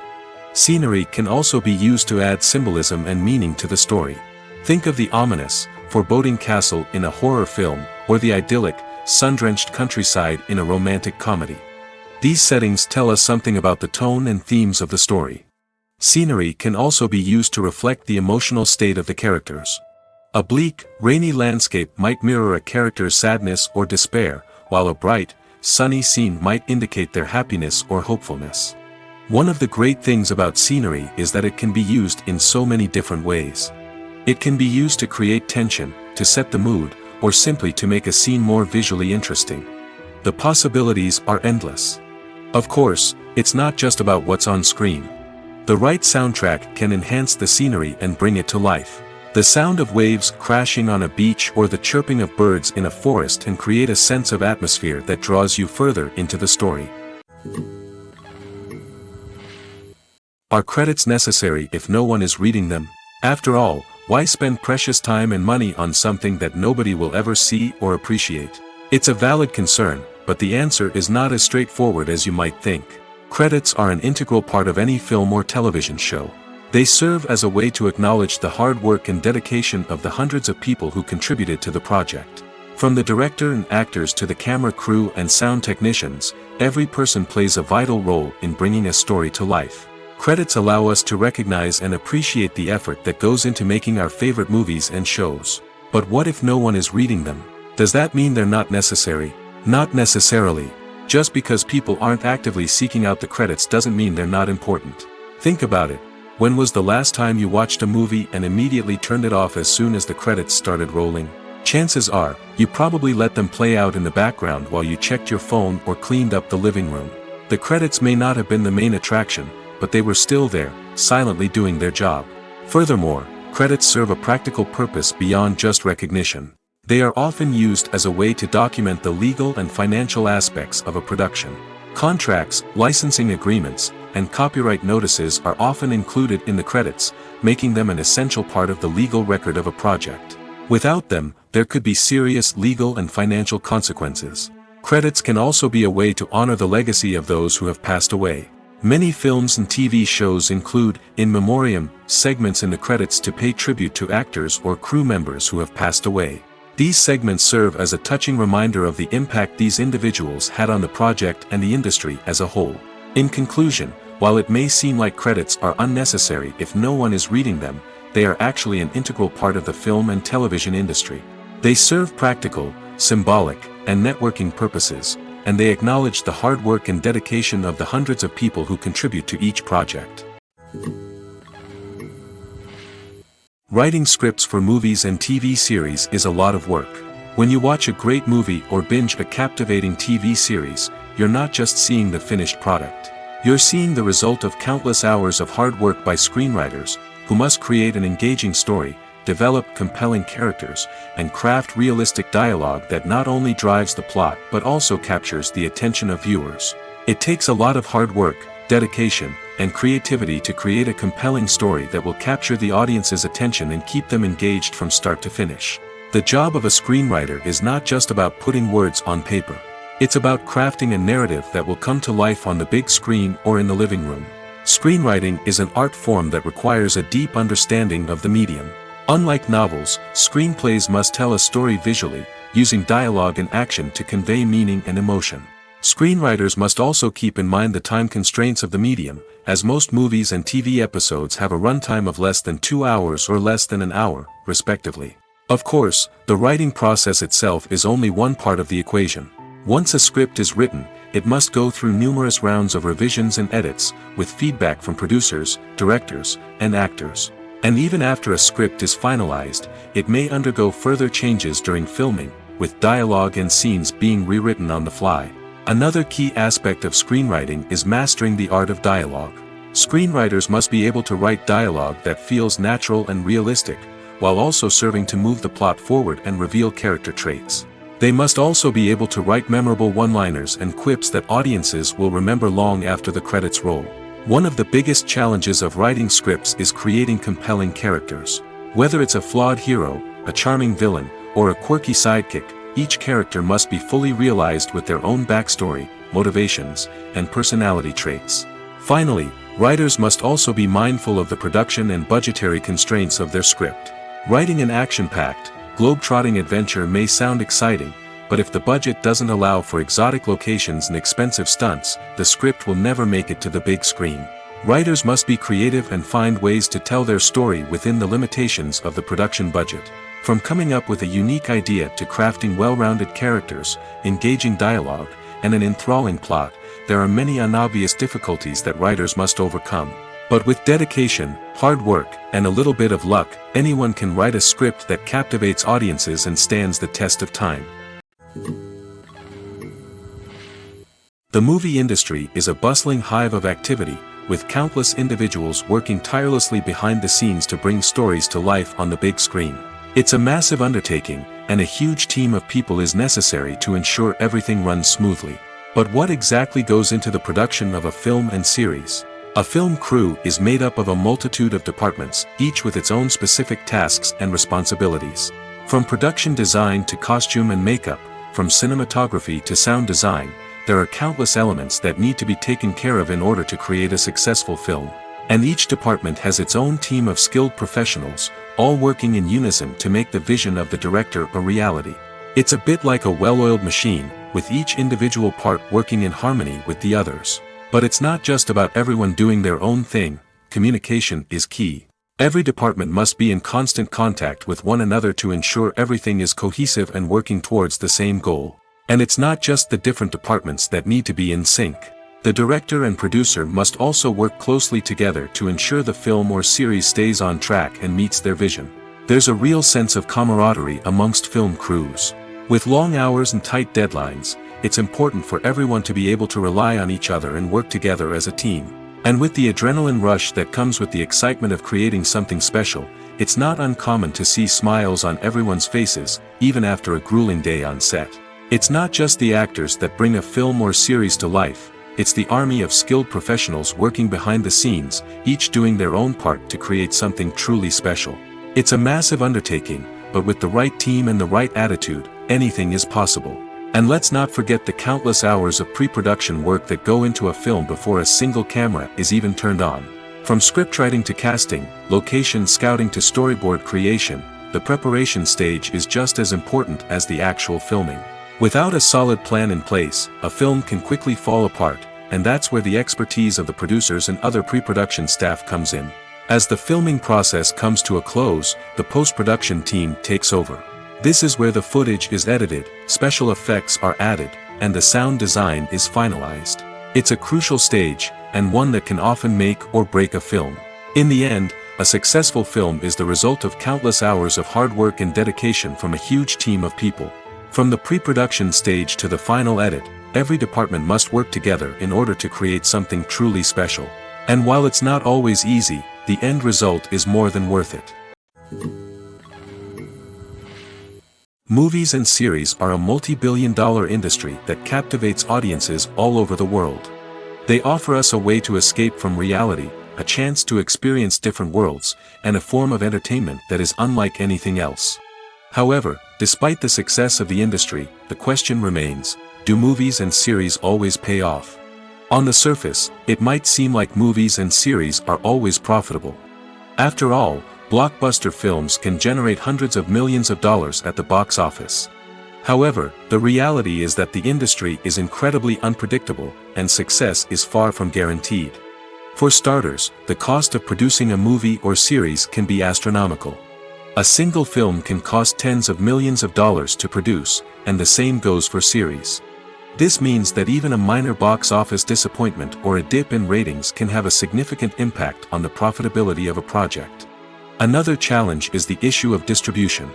Scenery can also be used to add symbolism and meaning to the story. Think of the ominous, foreboding castle in a horror film, or the idyllic, sun-drenched countryside in a romantic comedy. These settings tell us something about the tone and themes of the story. Scenery can also be used to reflect the emotional state of the characters. A bleak, rainy landscape might mirror a character's sadness or despair, while a bright, sunny scene might indicate their happiness or hopefulness. One of the great things about scenery is that it can be used in so many different ways. It can be used to create tension, to set the mood, or simply to make a scene more visually interesting. The possibilities are endless. Of course, it's not just about what's on screen. The right soundtrack can enhance the scenery and bring it to life. The sound of waves crashing on a beach or the chirping of birds in a forest can create a sense of atmosphere that draws you further into the story. Are credits necessary if no one is reading them? After all, why spend precious time and money on something that nobody will ever see or appreciate? It's a valid concern, but the answer is not as straightforward as you might think. Credits are an integral part of any film or television show. They serve as a way to acknowledge the hard work and dedication of the hundreds of people who contributed to the project. From the director and actors to the camera crew and sound technicians, every person plays a vital role in bringing a story to life. Credits allow us to recognize and appreciate the effort that goes into making our favorite movies and shows. But what if no one is reading them? Does that mean they're not necessary? Not necessarily. Just because people aren't actively seeking out the credits doesn't mean they're not important. Think about it. When was the last time you watched a movie and immediately turned it off as soon as the credits started rolling? Chances are, you probably let them play out in the background while you checked your phone or cleaned up the living room. The credits may not have been the main attraction, but they were still there, silently doing their job. Furthermore, credits serve a practical purpose beyond just recognition. They are often used as a way to document the legal and financial aspects of a production. Contracts, licensing agreements, and copyright notices are often included in the credits, making them an essential part of the legal record of a project. Without them, there could be serious legal and financial consequences. Credits can also be a way to honor the legacy of those who have passed away. Many films and TV shows include, in memoriam, segments in the credits to pay tribute to actors or crew members who have passed away. These segments serve as a touching reminder of the impact these individuals had on the project and the industry as a whole. In conclusion, while it may seem like credits are unnecessary if no one is reading them, they are actually an integral part of the film and television industry. They serve practical, symbolic, and networking purposes, and they acknowledge the hard work and dedication of the hundreds of people who contribute to each project. Writing scripts for movies and TV series is a lot of work. When you watch a great movie or binge a captivating TV series, you're not just seeing the finished product. You're seeing the result of countless hours of hard work by screenwriters, who must create an engaging story, develop compelling characters, and craft realistic dialogue that not only drives the plot but also captures the attention of viewers. It takes a lot of hard work, dedication, and creativity to create a compelling story that will capture the audience's attention and keep them engaged from start to finish. The job of a screenwriter is not just about putting words on paper. It's about crafting a narrative that will come to life on the big screen or in the living room. Screenwriting is an art form that requires a deep understanding of the medium. Unlike novels, screenplays must tell a story visually, using dialogue and action to convey meaning and emotion. Screenwriters must also keep in mind the time constraints of the medium, as most movies and TV episodes have a runtime of less than 2 hours or less than an hour, respectively. Of course, the writing process itself is only one part of the equation. Once a script is written, it must go through numerous rounds of revisions and edits, with feedback from producers, directors, and actors. And even after a script is finalized, it may undergo further changes during filming, with dialogue and scenes being rewritten on the fly. Another key aspect of screenwriting is mastering the art of dialogue. Screenwriters must be able to write dialogue that feels natural and realistic, while also serving to move the plot forward and reveal character traits. They must also be able to write memorable one-liners and quips that audiences will remember long after the credits roll. One of the biggest challenges of writing scripts is creating compelling characters. Whether it's a flawed hero, a charming villain, or a quirky sidekick, each character must be fully realized with their own backstory, motivations, and personality traits. Finally, writers must also be mindful of the production and budgetary constraints of their script. Writing an action-packed, globe-trotting adventure may sound exciting, but if the budget doesn't allow for exotic locations and expensive stunts, the script will never make it to the big screen. Writers must be creative and find ways to tell their story within the limitations of the production budget. From coming up with a unique idea to crafting well-rounded characters, engaging dialogue, and an enthralling plot, there are many unobvious difficulties that writers must overcome. But with dedication, hard work, and a little bit of luck, anyone can write a script that captivates audiences and stands the test of time. The movie industry is a bustling hive of activity, with countless individuals working tirelessly behind the scenes to bring stories to life on the big screen. It's a massive undertaking, and a huge team of people is necessary to ensure everything runs smoothly. But what exactly goes into the production of a film and series? A film crew is made up of a multitude of departments, each with its own specific tasks and responsibilities. From production design to costume and makeup, from cinematography to sound design, there are countless elements that need to be taken care of in order to create a successful film. And each department has its own team of skilled professionals, all working in unison to make the vision of the director a reality. It's a bit like a well-oiled machine, with each individual part working in harmony with the others. But it's not just about everyone doing their own thing. Communication is key. Every department must be in constant contact with one another to ensure everything is cohesive and working towards the same goal. And it's not just the different departments that need to be in sync. The director and producer must also work closely together to ensure the film or series stays on track and meets their vision. There's a real sense of camaraderie amongst film crews. With long hours and tight deadlines, it's important for everyone to be able to rely on each other and work together as a team. And with the adrenaline rush that comes with the excitement of creating something special, it's not uncommon to see smiles on everyone's faces, even after a grueling day on set. It's not just the actors that bring a film or series to life, it's the army of skilled professionals working behind the scenes, each doing their own part to create something truly special. It's a massive undertaking, but with the right team and the right attitude, anything is possible. And let's not forget the countless hours of pre-production work that go into a film before a single camera is even turned on. From scriptwriting to casting, location scouting to storyboard creation, the preparation stage is just as important as the actual filming. Without a solid plan in place, a film can quickly fall apart, and that's where the expertise of the producers and other pre-production staff comes in. As the filming process comes to a close, the post-production team takes over. This is where the footage is edited, special effects are added, and the sound design is finalized. It's a crucial stage, and one that can often make or break a film. In the end, a successful film is the result of countless hours of hard work and dedication from a huge team of people. From the pre-production stage to the final edit, every department must work together in order to create something truly special. And while it's not always easy, the end result is more than worth it. Movies and series are a multi-billion-dollar industry that captivates audiences all over the world. They offer us a way to escape from reality, a chance to experience different worlds, and a form of entertainment that is unlike anything else. However, despite the success of the industry, the question remains, do movies and series always pay off? On the surface, it might seem like movies and series are always profitable. After all, blockbuster films can generate hundreds of millions of dollars at the box office. However, the reality is that the industry is incredibly unpredictable, and success is far from guaranteed. For starters, the cost of producing a movie or series can be astronomical. A single film can cost tens of millions of dollars to produce, and the same goes for series. This means that even a minor box office disappointment or a dip in ratings can have a significant impact on the profitability of a project. Another challenge is the issue of distribution.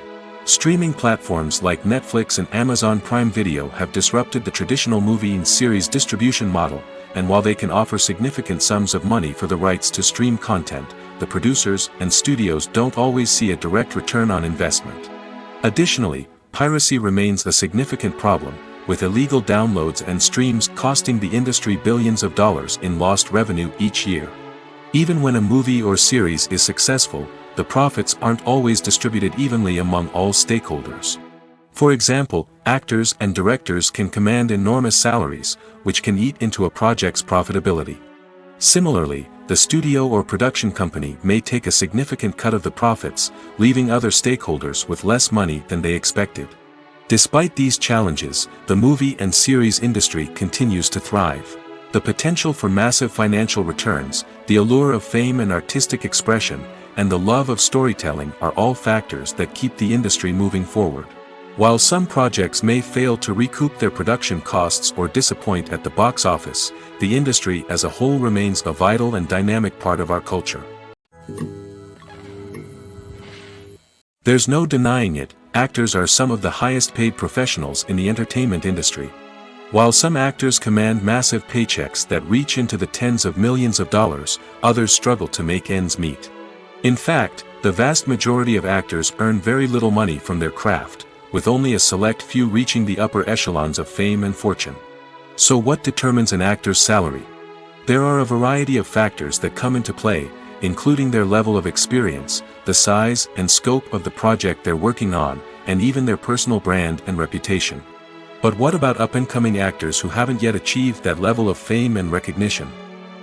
Streaming platforms like Netflix and Amazon Prime Video have disrupted the traditional movie and series distribution model, and while they can offer significant sums of money for the rights to stream content, the producers and studios don't always see a direct return on investment. Additionally, piracy remains a significant problem, with illegal downloads and streams costing the industry billions of dollars in lost revenue each year. Even when a movie or series is successful, the profits aren't always distributed evenly among all stakeholders. For example, actors and directors can command enormous salaries, which can eat into a project's profitability. Similarly, the studio or production company may take a significant cut of the profits, leaving other stakeholders with less money than they expected. Despite these challenges, the movie and series industry continues to thrive. The potential for massive financial returns, the allure of fame and artistic expression, and the love of storytelling are all factors that keep the industry moving forward. While some projects may fail to recoup their production costs or disappoint at the box office, the industry as a whole remains a vital and dynamic part of our culture. There's no denying it, actors are some of the highest paid professionals in the entertainment industry. While some actors command massive paychecks that reach into the tens of millions of dollars, others struggle to make ends meet. In fact, the vast majority of actors earn very little money from their craft, with only a select few reaching the upper echelons of fame and fortune. So what determines an actor's salary? There are a variety of factors that come into play, including their level of experience, the size and scope of the project they're working on, and even their personal brand and reputation. But what about up-and-coming actors who haven't yet achieved that level of fame and recognition?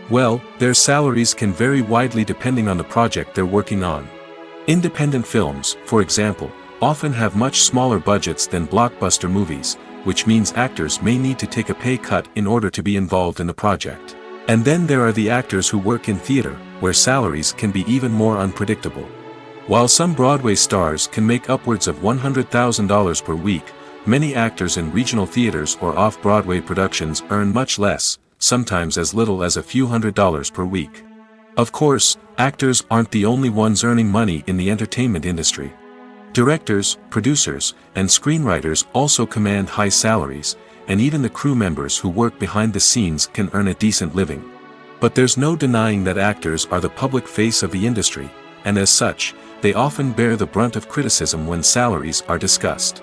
Well, their salaries can vary widely depending on the project they're working on. Independent films, for example, often have much smaller budgets than blockbuster movies, which means actors may need to take a pay cut in order to be involved in the project. And then there are the actors who work in theater, where salaries can be even more unpredictable. While some Broadway stars can make upwards of $100,000 per week, many actors in regional theaters or off-Broadway productions earn much less, sometimes as little as a few $100s per week. Of course, actors aren't the only ones earning money in the entertainment industry. Directors, producers, and screenwriters also command high salaries, and even the crew members who work behind the scenes can earn a decent living. But there's no denying that actors are the public face of the industry, and as such, they often bear the brunt of criticism when salaries are discussed.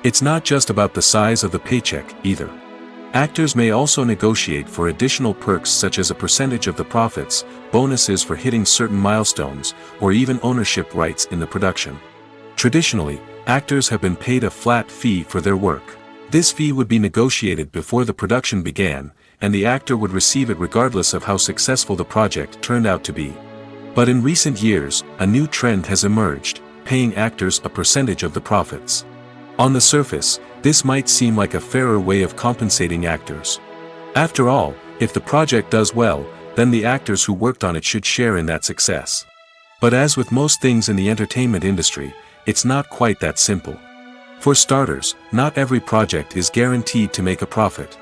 It's not just about the size of the paycheck, either. Actors may also negotiate for additional perks such as a percentage of the profits, bonuses for hitting certain milestones, or even ownership rights in the production. Traditionally, actors have been paid a flat fee for their work. This fee would be negotiated before the production began, and the actor would receive it regardless of how successful the project turned out to be. But in recent years, a new trend has emerged. paying actors a percentage of the profits. On the surface, this might seem like a fairer way of compensating actors. After all, if the project does well, then the actors who worked on it should share in that success. But as with most things in the entertainment industry, it's not quite that simple. For starters, not every project is guaranteed to make a profit.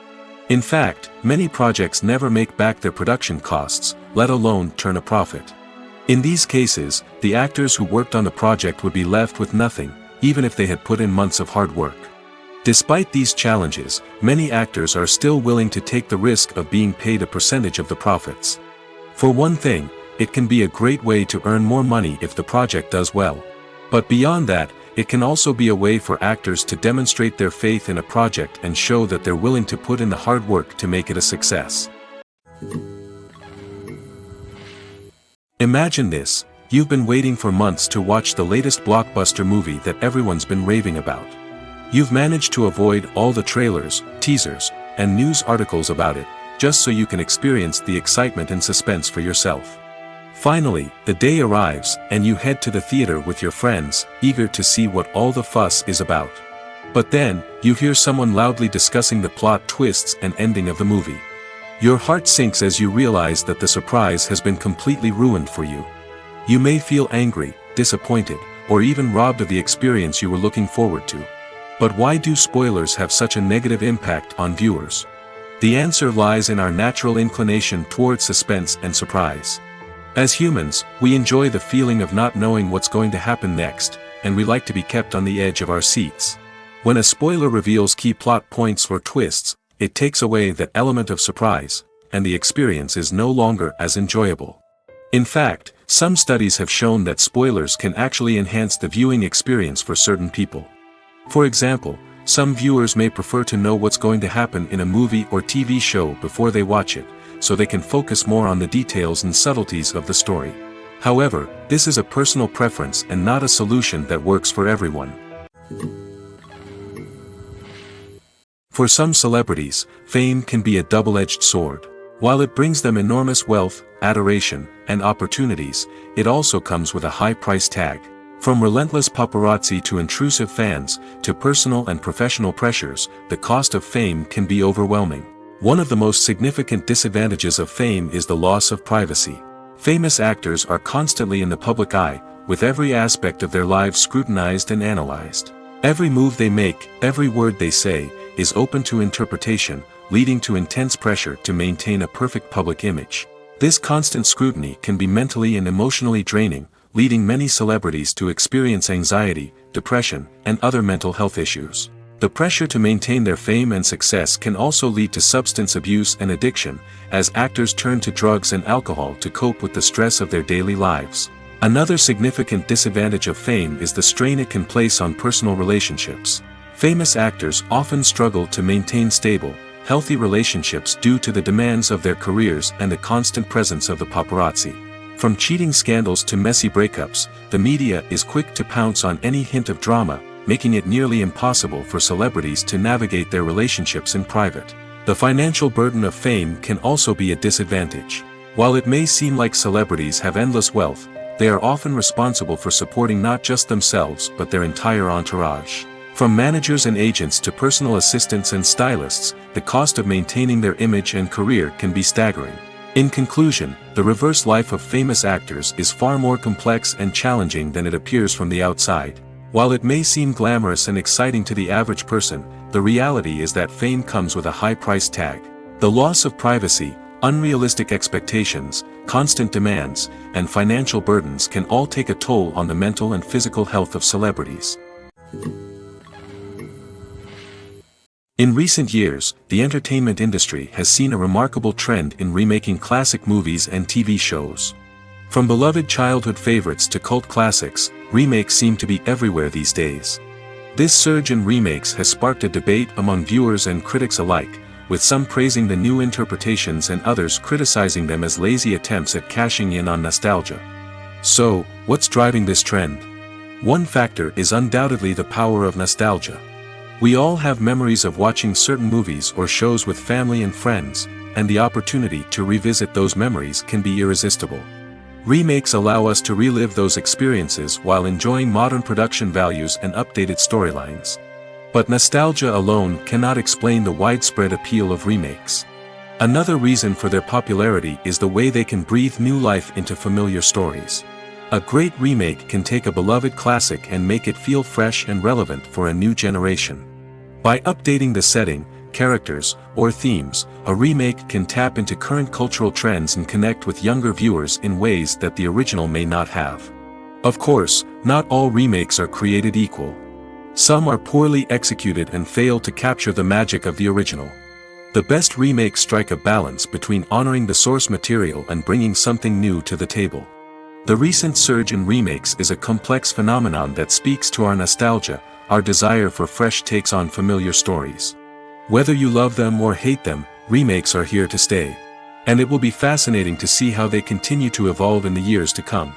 In fact, many projects never make back their production costs, let alone turn a profit. In these cases, the actors who worked on the project would be left with nothing, even if they had put in months of hard work. Despite these challenges, many actors are still willing to take the risk of being paid a percentage of the profits. For one thing, it can be a great way to earn more money if the project does well. But beyond that, it can also be a way for actors to demonstrate their faith in a project and show that they're willing to put in the hard work to make it a success. Imagine this: you've been waiting for months to watch the latest blockbuster movie that everyone's been raving about. You've managed to avoid all the trailers, teasers, and news articles about it, just so you can experience the excitement and suspense for yourself. Finally, the day arrives, and you head to the theater with your friends, eager to see what all the fuss is about. But then, you hear someone loudly discussing the plot twists and ending of the movie. Your heart sinks as you realize that the surprise has been completely ruined for you. You may feel angry, disappointed, or even robbed of the experience you were looking forward to. But why do spoilers have such a negative impact on viewers? The answer lies in our natural inclination towards suspense and surprise. As humans, we enjoy the feeling of not knowing what's going to happen next, and we like to be kept on the edge of our seats. When a spoiler reveals key plot points or twists, it takes away that element of surprise, and the experience is no longer as enjoyable. In fact, some studies have shown that spoilers can actually enhance the viewing experience for certain people. For example, some viewers may prefer to know what's going to happen in a movie or TV show before they watch it, so they can focus more on the details and subtleties of the story. However, this is a personal preference and not a solution that works for everyone. For some celebrities, fame can be a double-edged sword. While it brings them enormous wealth, adoration, and opportunities, it also comes with a high price tag. From relentless paparazzi to intrusive fans, to personal and professional pressures, the cost of fame can be overwhelming. One of the most significant disadvantages of fame is the loss of privacy. Famous actors are constantly in the public eye, with every aspect of their lives scrutinized and analyzed. Every move they make, every word they say, is open to interpretation, leading to intense pressure to maintain a perfect public image. This constant scrutiny can be mentally and emotionally draining, leading many celebrities to experience anxiety, depression, and other mental health issues. The pressure to maintain their fame and success can also lead to substance abuse and addiction, as actors turn to drugs and alcohol to cope with the stress of their daily lives. Another significant disadvantage of fame is the strain it can place on personal relationships. Famous actors often struggle to maintain stable, healthy relationships due to the demands of their careers and the constant presence of the paparazzi. From cheating scandals to messy breakups, the media is quick to pounce on any hint of drama, making it nearly impossible for celebrities to navigate their relationships in private. The financial burden of fame can also be a disadvantage. While it may seem like celebrities have endless wealth, they are often responsible for supporting not just themselves but their entire entourage. From managers and agents to personal assistants and stylists, the cost of maintaining their image and career can be staggering. In conclusion, the reverse life of famous actors is far more complex and challenging than it appears from the outside. While it may seem glamorous and exciting to the average person, the reality is that fame comes with a high price tag. The loss of privacy, unrealistic expectations, constant demands, and financial burdens can all take a toll on the mental and physical health of celebrities. In recent years, the entertainment industry has seen a remarkable trend in remaking classic movies and TV shows. From beloved childhood favorites to cult classics, remakes seem to be everywhere these days. This surge in remakes has sparked a debate among viewers and critics alike, with some praising the new interpretations and others criticizing them as lazy attempts at cashing in on nostalgia. So, what's driving this trend? One factor is undoubtedly the power of nostalgia. We all have memories of watching certain movies or shows with family and friends, and the opportunity to revisit those memories can be irresistible. Remakes allow us to relive those experiences while enjoying modern production values and updated storylines. But nostalgia alone cannot explain the widespread appeal of remakes. Another reason for their popularity is the way they can breathe new life into familiar stories. A great remake can take a beloved classic and make it feel fresh and relevant for a new generation. By updating the setting, characters, or themes, a remake can tap into current cultural trends and connect with younger viewers in ways that the original may not have. Of course, not all remakes are created equal. Some are poorly executed and fail to capture the magic of the original. The best remakes strike a balance between honoring the source material and bringing something new to the table. The recent surge in remakes is a complex phenomenon that speaks to our nostalgia, our desire for fresh takes on familiar stories. Whether you love them or hate them, remakes are here to stay. And it will be fascinating to see how they continue to evolve in the years to come.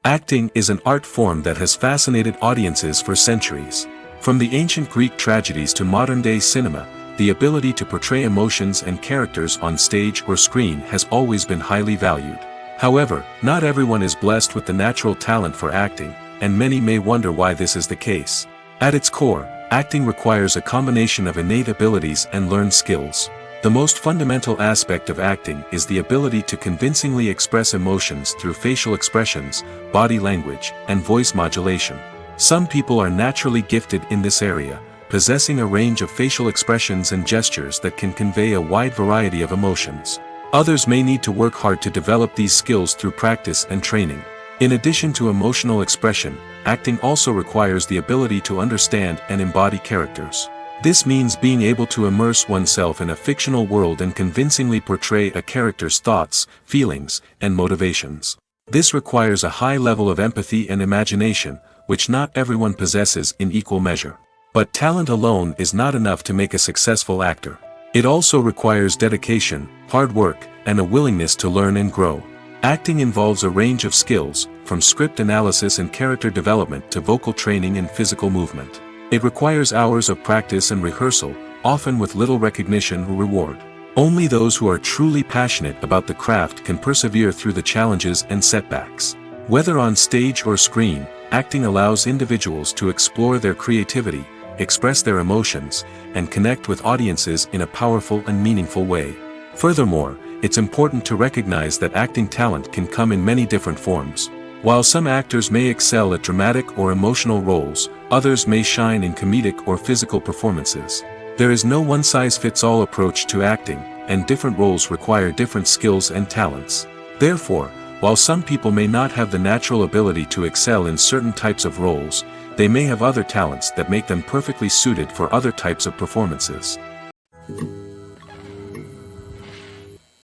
Acting is an art form that has fascinated audiences for centuries. From the ancient Greek tragedies to modern-day cinema, the ability to portray emotions and characters on stage or screen has always been highly valued. However, not everyone is blessed with the natural talent for acting, and many may wonder why this is the case. At its core, acting requires a combination of innate abilities and learned skills. The most fundamental aspect of acting is the ability to convincingly express emotions through facial expressions, body language, and voice modulation. Some people are naturally gifted in this area, possessing a range of facial expressions and gestures that can convey a wide variety of emotions. Others may need to work hard to develop these skills through practice and training. In addition to emotional expression, acting also requires the ability to understand and embody characters. This means being able to immerse oneself in a fictional world and convincingly portray a character's thoughts, feelings, and motivations. This requires a high level of empathy and imagination, which not everyone possesses in equal measure. But talent alone is not enough to make a successful actor. It also requires dedication, hard work, and a willingness to learn and grow. Acting involves a range of skills, from script analysis and character development to vocal training and physical movement. It requires hours of practice and rehearsal, often with little recognition or reward. Only those who are truly passionate about the craft can persevere through the challenges and setbacks. Whether on stage or screen, acting allows individuals to explore their creativity, express their emotions, and connect with audiences in a powerful and meaningful way. Furthermore, it's important to recognize that acting talent can come in many different forms. While some actors may excel at dramatic or emotional roles, others may shine in comedic or physical performances. There is no one-size-fits-all approach to acting, and different roles require different skills and talents. Therefore, while some people may not have the natural ability to excel in certain types of roles, they may have other talents that make them perfectly suited for other types of performances.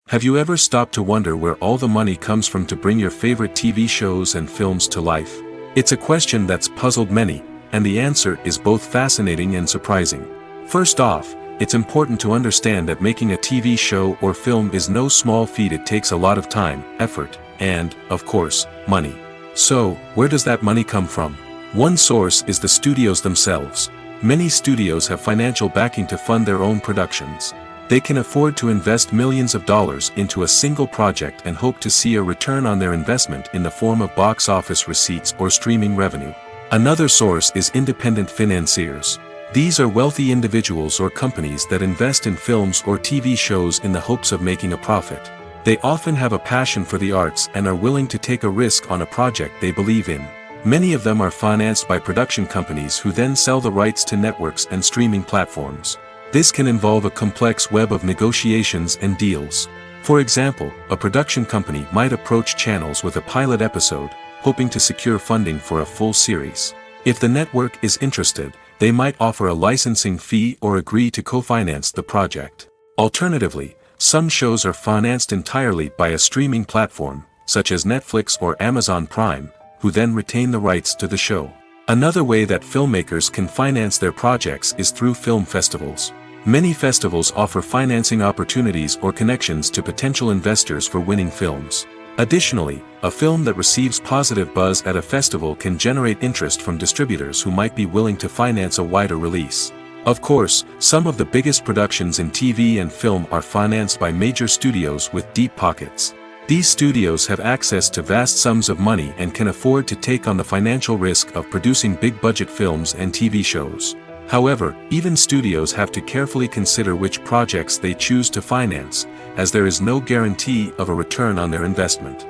Have you ever stopped to wonder where all the money comes from to bring your favorite TV shows and films to life? It's a question that's puzzled many, and the answer is both fascinating and surprising. First off, it's important to understand that making a TV show or film is no small feat. It takes a lot of time, effort, and, of course, money. So, where does that money come from? One source is the studios themselves. Many studios have financial backing to fund their own productions. They can afford to invest millions of dollars into a single project and hope to see a return on their investment in the form of box office receipts or streaming revenue. Another source is independent financiers. These are wealthy individuals or companies that invest in films or TV shows in the hopes of making a profit. They often have a passion for the arts and are willing to take a risk on a project they believe in. Many of them are financed by production companies who then sell the rights to networks and streaming platforms. This can involve a complex web of negotiations and deals. For example, a production company might approach channels with a pilot episode, hoping to secure funding for a full series. If the network is interested, they might offer a licensing fee or agree to co-finance the project. Alternatively, some shows are financed entirely by a streaming platform, such as Netflix or Amazon Prime, who then retain the rights to the show. Another way that filmmakers can finance their projects is through film festivals. Many festivals offer financing opportunities or connections to potential investors for winning films. Additionally, a film that receives positive buzz at a festival can generate interest from distributors who might be willing to finance a wider release. Of course, some of the biggest productions in TV and film are financed by major studios with deep pockets. These studios have access to vast sums of money and can afford to take on the financial risk of producing big-budget films and TV shows. However, even studios have to carefully consider which projects they choose to finance, as there is no guarantee of a return on their investment.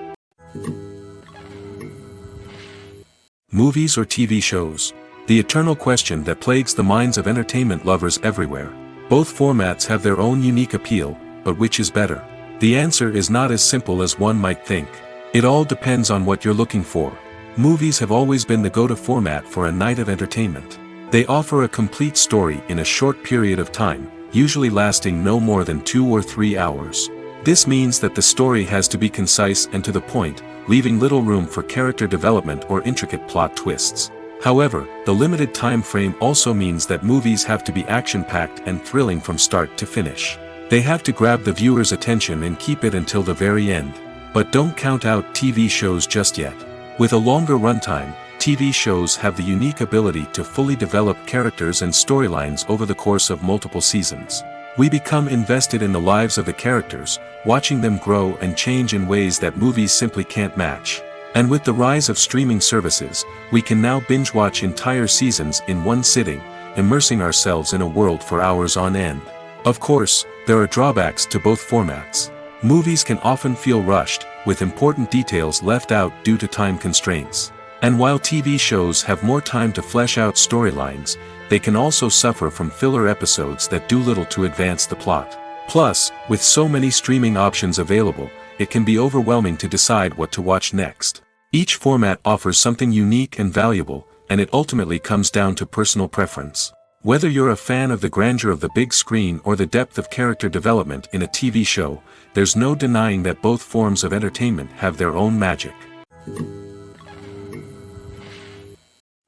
Movies or TV shows? The eternal question that plagues the minds of entertainment lovers everywhere. Both formats have their own unique appeal, but which is better? The answer is not as simple as one might think. It all depends on what you're looking for. Movies have always been the go-to format for a night of entertainment. They offer a complete story in a short period of time, usually lasting no more than 2 or 3 hours. This means that the story has to be concise and to the point, leaving little room for character development or intricate plot twists. However, the limited time frame also means that movies have to be action-packed and thrilling from start to finish. They have to grab the viewer's attention and keep it until the very end. But don't count out TV shows just yet. With a longer runtime, TV shows have the unique ability to fully develop characters and storylines over the course of multiple seasons. We become invested in the lives of the characters, watching them grow and change in ways that movies simply can't match. And with the rise of streaming services, we can now binge-watch entire seasons in one sitting, immersing ourselves in a world for hours on end. Of course, there are drawbacks to both formats. Movies can often feel rushed, with important details left out due to time constraints. And while TV shows have more time to flesh out storylines, they can also suffer from filler episodes that do little to advance the plot. Plus, with so many streaming options available, it can be overwhelming to decide what to watch next. Each format offers something unique and valuable, and it ultimately comes down to personal preference. Whether you're a fan of the grandeur of the big screen or the depth of character development in a TV show, there's no denying that both forms of entertainment have their own magic.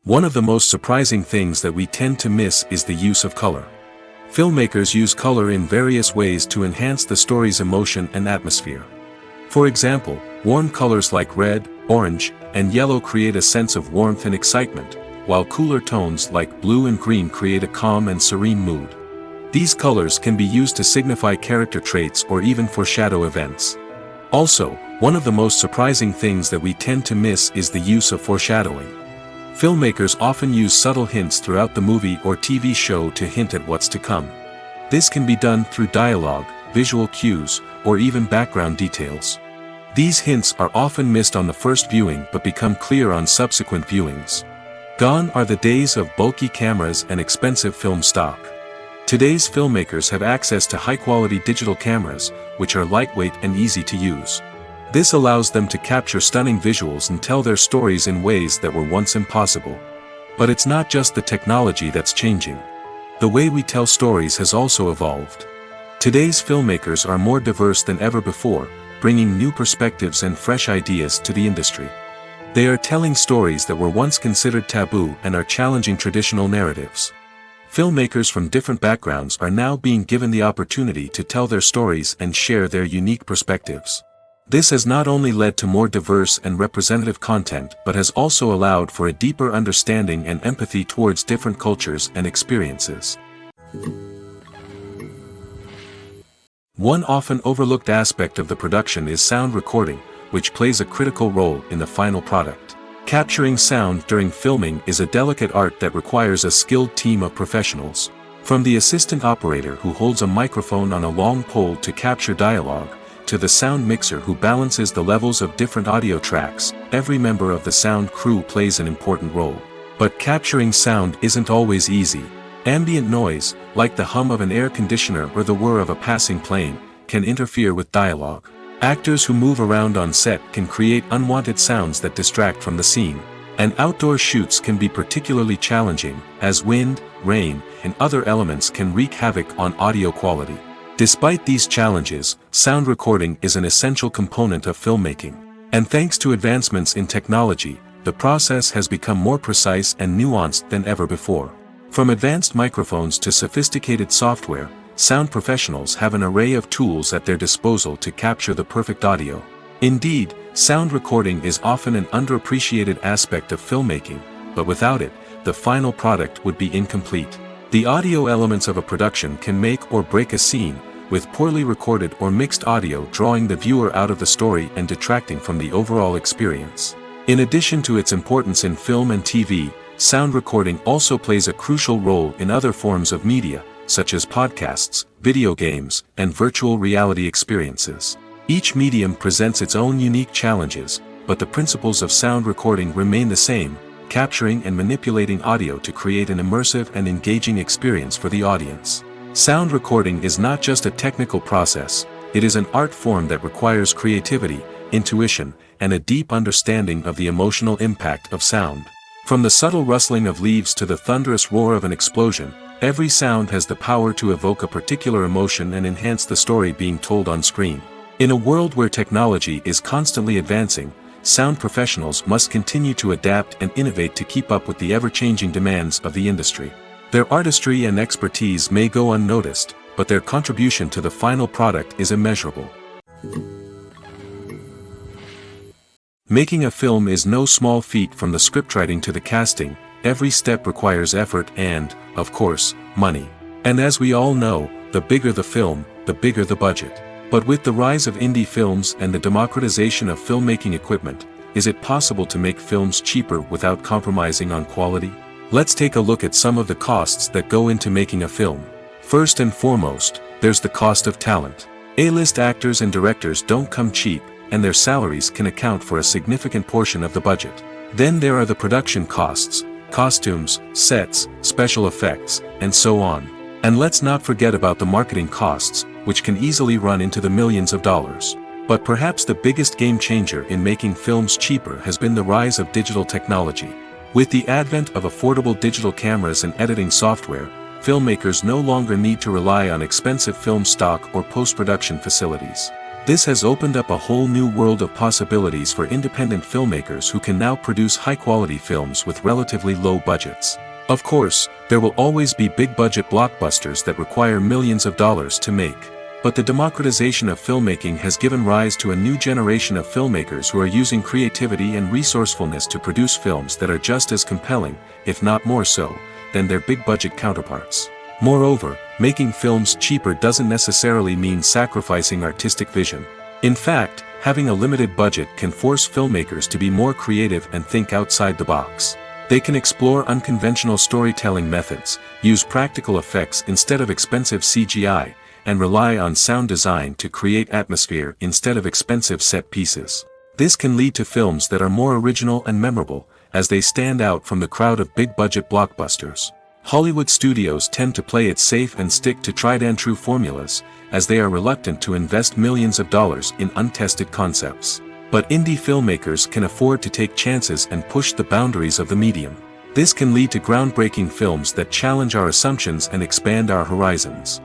One of the most surprising things that we tend to miss is the use of color. Filmmakers use color in various ways to enhance the story's emotion and atmosphere. For example, warm colors like red, orange, and yellow create a sense of warmth and excitement, while cooler tones like blue and green create a calm and serene mood. These colors can be used to signify character traits or even foreshadow events. Also, one of the most surprising things that we tend to miss is the use of foreshadowing. Filmmakers often use subtle hints throughout the movie or TV show to hint at what's to come. This can be done through dialogue, visual cues, or even background details. These hints are often missed on the first viewing but become clear on subsequent viewings. Gone are the days of bulky cameras and expensive film stock. Today's filmmakers have access to high-quality digital cameras, which are lightweight and easy to use. This allows them to capture stunning visuals and tell their stories in ways that were once impossible. But it's not just the technology that's changing. The way we tell stories has also evolved. Today's filmmakers are more diverse than ever before, bringing new perspectives and fresh ideas to the industry. They are telling stories that were once considered taboo and are challenging traditional narratives. Filmmakers from different backgrounds are now being given the opportunity to tell their stories and share their unique perspectives. This has not only led to more diverse and representative content but has also allowed for a deeper understanding and empathy towards different cultures and experiences. One often overlooked aspect of the production is sound recording, which plays a critical role in the final product. Capturing sound during filming is a delicate art that requires a skilled team of professionals. From the assistant operator who holds a microphone on a long pole to capture dialogue, to the sound mixer who balances the levels of different audio tracks, every member of the sound crew plays an important role. But capturing sound isn't always easy. Ambient noise, like the hum of an air conditioner or the whir of a passing plane, can interfere with dialogue. Actors who move around on set can create unwanted sounds that distract from the scene. And outdoor shoots can be particularly challenging, as wind, rain, and other elements can wreak havoc on audio quality. Despite these challenges, sound recording is an essential component of filmmaking. And thanks to advancements in technology, the process has become more precise and nuanced than ever before. From advanced microphones to sophisticated software, sound professionals have an array of tools at their disposal to capture the perfect audio. Indeed, sound recording is often an underappreciated aspect of filmmaking, but without it, the final product would be incomplete. The audio elements of a production can make or break a scene, with poorly recorded or mixed audio drawing the viewer out of the story and detracting from the overall experience. In addition to its importance in film and TV, sound recording also plays a crucial role in other forms of media, such as podcasts, video games, and virtual reality experiences. Each medium presents its own unique challenges, but the principles of sound recording remain the same, capturing and manipulating audio to create an immersive and engaging experience for the audience. Sound recording is not just a technical process, it is an art form that requires creativity, intuition, and a deep understanding of the emotional impact of sound. From the subtle rustling of leaves to the thunderous roar of an explosion, every sound has the power to evoke a particular emotion and enhance the story being told on screen. In a world where technology is constantly advancing, sound professionals must continue to adapt and innovate to keep up with the ever-changing demands of the industry. Their artistry and expertise may go unnoticed, but their contribution to the final product is immeasurable. Making a film is no small feat. From the scriptwriting to the casting, every step requires effort and, of course, money. And as we all know, the bigger the film, the bigger the budget. But with the rise of indie films and the democratization of filmmaking equipment, is it possible to make films cheaper without compromising on quality? Let's take a look at some of the costs that go into making a film. First and foremost, there's the cost of talent. A-list actors and directors don't come cheap, and their salaries can account for a significant portion of the budget. Then there are the production costs, costumes, sets, special effects, and so on. And let's not forget about the marketing costs, which can easily run into the millions of dollars. But perhaps the biggest game changer in making films cheaper has been the rise of digital technology. With the advent of affordable digital cameras and editing software, filmmakers no longer need to rely on expensive film stock or post-production facilities. This has opened up a whole new world of possibilities for independent filmmakers who can now produce high-quality films with relatively low budgets. Of course, there will always be big-budget blockbusters that require millions of dollars to make. But the democratization of filmmaking has given rise to a new generation of filmmakers who are using creativity and resourcefulness to produce films that are just as compelling, if not more so, than their big-budget counterparts. Moreover, making films cheaper doesn't necessarily mean sacrificing artistic vision. In fact, having a limited budget can force filmmakers to be more creative and think outside the box. They can explore unconventional storytelling methods, use practical effects instead of expensive CGI, and rely on sound design to create atmosphere instead of expensive set pieces. This can lead to films that are more original and memorable, as they stand out from the crowd of big-budget blockbusters. Hollywood studios tend to play it safe and stick to tried-and-true formulas, as they are reluctant to invest millions of dollars in untested concepts. But indie filmmakers can afford to take chances and push the boundaries of the medium. This can lead to groundbreaking films that challenge our assumptions and expand our horizons.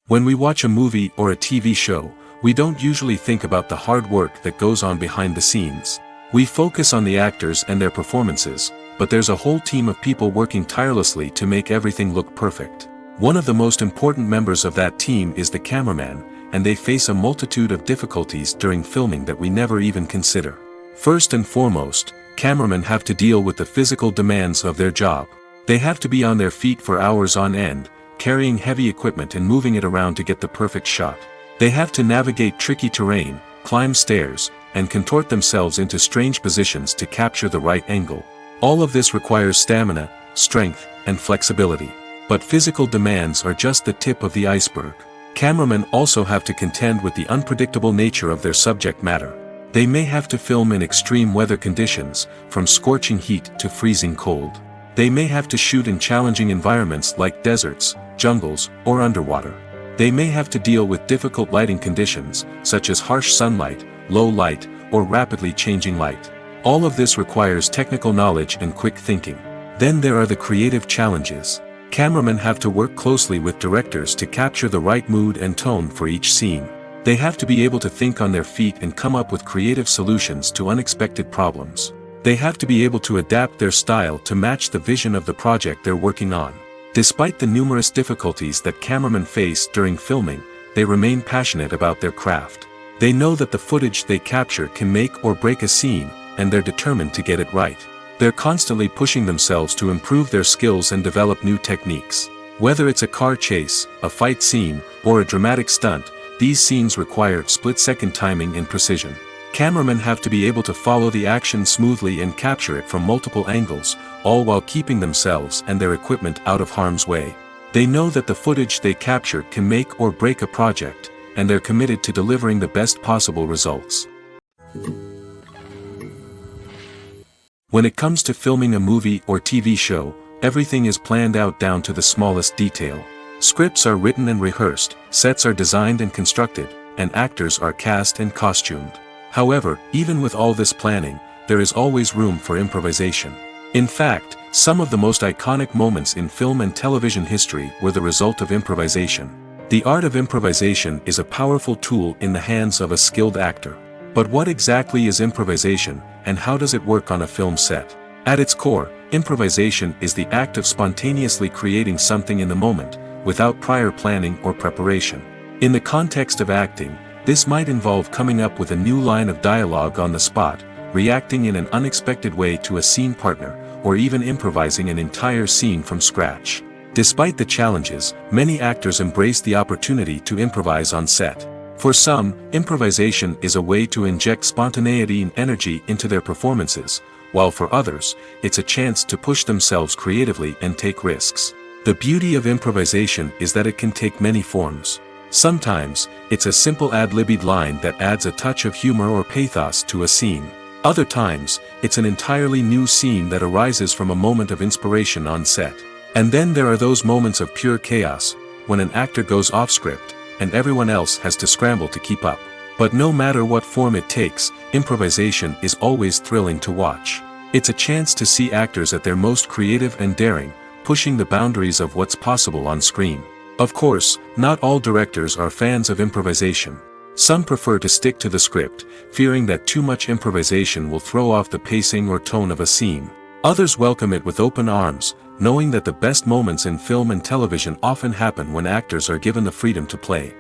When we watch a movie or a TV show, we don't usually think about the hard work that goes on behind the scenes. We focus on the actors and their performances, but there's a whole team of people working tirelessly to make everything look perfect. One of the most important members of that team is the cameraman, and they face a multitude of difficulties during filming that we never even consider. First and foremost, cameramen have to deal with the physical demands of their job. They have to be on their feet for hours on end, carrying heavy equipment and moving it around to get the perfect shot. They have to navigate tricky terrain, climb stairs, and contort themselves into strange positions to capture the right angle. All of this requires stamina, strength, and flexibility. But physical demands are just the tip of the iceberg. Cameramen also have to contend with the unpredictable nature of their subject matter. They may have to film in extreme weather conditions, from scorching heat to freezing cold. They may have to shoot in challenging environments like deserts, jungles, or underwater. They may have to deal with difficult lighting conditions, such as harsh sunlight, low light, or rapidly changing light. All of this requires technical knowledge and quick thinking. Then there are the creative challenges. Cameramen have to work closely with directors to capture the right mood and tone for each scene. They have to be able to think on their feet and come up with creative solutions to unexpected problems. They have to be able to adapt their style to match the vision of the project they're working on. Despite the numerous difficulties that cameramen face during filming, they remain passionate about their craft. They know that the footage they capture can make or break a scene, and they're determined to get it right. They're constantly pushing themselves to improve their skills and develop new techniques. Whether it's a car chase, a fight scene, or a dramatic stunt, these scenes require split-second timing and precision. Cameramen have to be able to follow the action smoothly and capture it from multiple angles, all while keeping themselves and their equipment out of harm's way. They know that the footage they capture can make or break a project, and they're committed to delivering the best possible results. When it comes to filming a movie or TV show, everything is planned out down to the smallest detail. Scripts are written and rehearsed, sets are designed and constructed, and actors are cast and costumed. However, even with all this planning, there is always room for improvisation. In fact, some of the most iconic moments in film and television history were the result of improvisation. The art of improvisation is a powerful tool in the hands of a skilled actor. But what exactly is improvisation, and how does it work on a film set? At its core, improvisation is the act of spontaneously creating something in the moment, without prior planning or preparation. In the context of acting, this might involve coming up with a new line of dialogue on the spot, reacting in an unexpected way to a scene partner, or even improvising an entire scene from scratch. Despite the challenges, many actors embrace the opportunity to improvise on set. For some, improvisation is a way to inject spontaneity and energy into their performances, while for others, it's a chance to push themselves creatively and take risks. The beauty of improvisation is that it can take many forms. Sometimes, it's a simple ad-libbed line that adds a touch of humor or pathos to a scene. Other times, it's an entirely new scene that arises from a moment of inspiration on set. And then there are those moments of pure chaos, when an actor goes off script, and everyone else has to scramble to keep up. But no matter what form it takes, improvisation is always thrilling to watch. It's a chance to see actors at their most creative and daring, pushing the boundaries of what's possible on screen. Of course, not all directors are fans of improvisation. Some prefer to stick to the script, fearing that too much improvisation will throw off the pacing or tone of a scene. Others welcome it with open arms, knowing that the best moments in film and television often happen when actors are given the freedom to play.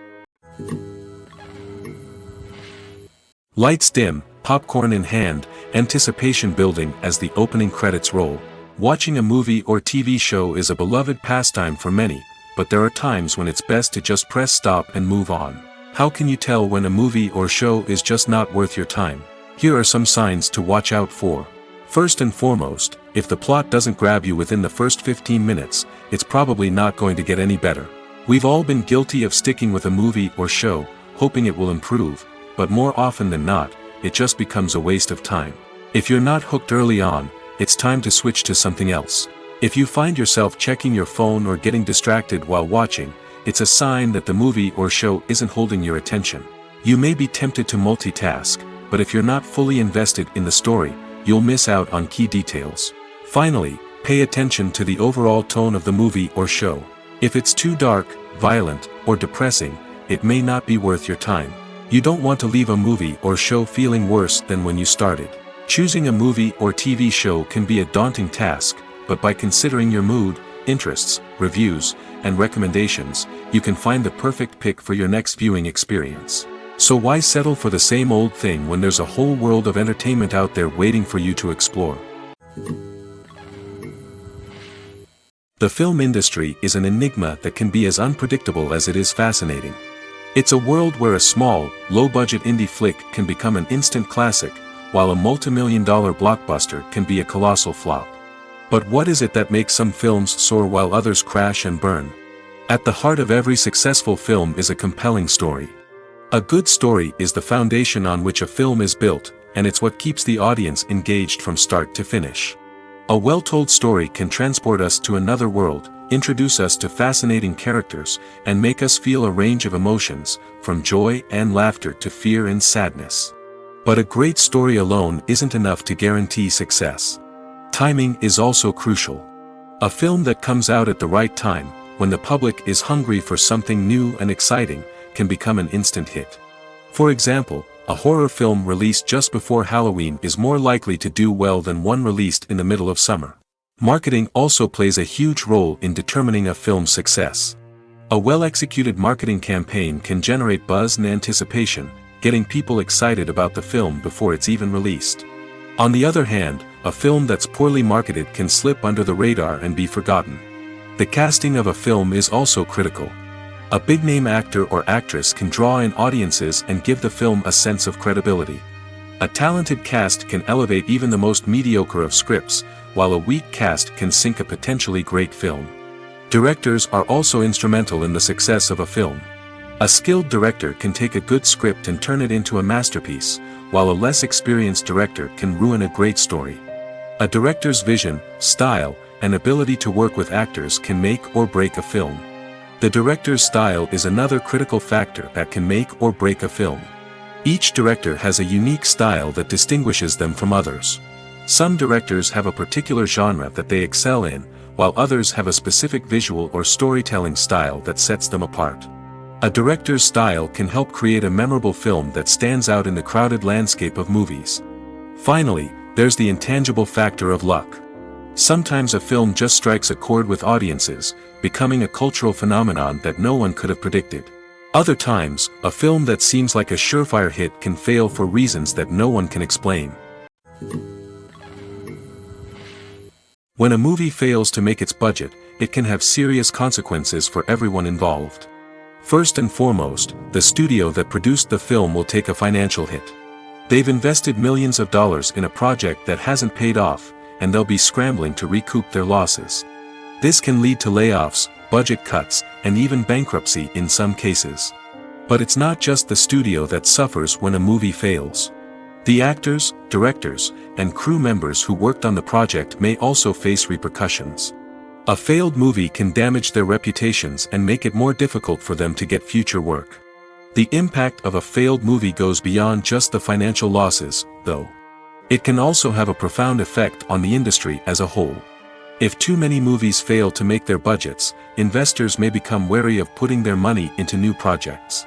Lights dim, popcorn in hand, anticipation building as the opening credits roll. Watching a movie or TV show is a beloved pastime for many, but there are times when it's best to just press stop and move on. How can you tell when a movie or show is just not worth your time? Here are some signs to watch out for. First and foremost, if the plot doesn't grab you within the first 15 minutes, it's probably not going to get any better. We've all been guilty of sticking with a movie or show, hoping it will improve, but more often than not, it just becomes a waste of time. If you're not hooked early on, it's time to switch to something else. If you find yourself checking your phone or getting distracted while watching, it's a sign that the movie or show isn't holding your attention. You may be tempted to multitask, but if you're not fully invested in the story, you'll miss out on key details. Finally, pay attention to the overall tone of the movie or show. If it's too dark, violent, or depressing, it may not be worth your time. You don't want to leave a movie or show feeling worse than when you started. Choosing a movie or TV show can be a daunting task, but by considering your mood, interests, reviews, and recommendations, you can find the perfect pick for your next viewing experience. So why settle for the same old thing when there's a whole world of entertainment out there waiting for you to explore? The film industry is an enigma that can be as unpredictable as it is fascinating. It's a world where a small, low-budget indie flick can become an instant classic, while a multi-million-dollar blockbuster can be a colossal flop. But what is it that makes some films soar while others crash and burn? At the heart of every successful film is a compelling story. A good story is the foundation on which a film is built, and it's what keeps the audience engaged from start to finish. A well-told story can transport us to another world, introduce us to fascinating characters, and make us feel a range of emotions, from joy and laughter to fear and sadness. But a great story alone isn't enough to guarantee success. Timing is also crucial. A film that comes out at the right time, when the public is hungry for something new and exciting, can become an instant hit. For example, a horror film released just before Halloween is more likely to do well than one released in the middle of summer. Marketing also plays a huge role in determining a film's success. A well-executed marketing campaign can generate buzz and anticipation, getting people excited about the film before it's even released. On the other hand, a film that's poorly marketed can slip under the radar and be forgotten. The casting of a film is also critical. A big-name actor or actress can draw in audiences and give the film a sense of credibility. A talented cast can elevate even the most mediocre of scripts, while a weak cast can sink a potentially great film. Directors are also instrumental in the success of a film. A skilled director can take a good script and turn it into a masterpiece, while a less experienced director can ruin a great story. A director's vision, style, and ability to work with actors can make or break a film. The director's style is another critical factor that can make or break a film. Each director has a unique style that distinguishes them from others. Some directors have a particular genre that they excel in, while others have a specific visual or storytelling style that sets them apart. A director's style can help create a memorable film that stands out in the crowded landscape of movies. Finally, there's the intangible factor of luck. Sometimes a film just strikes a chord with audiences, becoming a cultural phenomenon that no one could have predicted. Other times, a film that seems like a surefire hit can fail for reasons that no one can explain. When a movie fails to make its budget, it can have serious consequences for everyone involved. First and foremost, the studio that produced the film will take a financial hit. They've invested millions of dollars in a project that hasn't paid off, and they'll be scrambling to recoup their losses. This can lead to layoffs, budget cuts, and even bankruptcy in some cases. But it's not just the studio that suffers when a movie fails. The actors, directors, and crew members who worked on the project may also face repercussions. A failed movie can damage their reputations and make it more difficult for them to get future work. The impact of a failed movie goes beyond just the financial losses, though. It can also have a profound effect on the industry as a whole. If too many movies fail to make their budgets, investors may become wary of putting their money into new projects.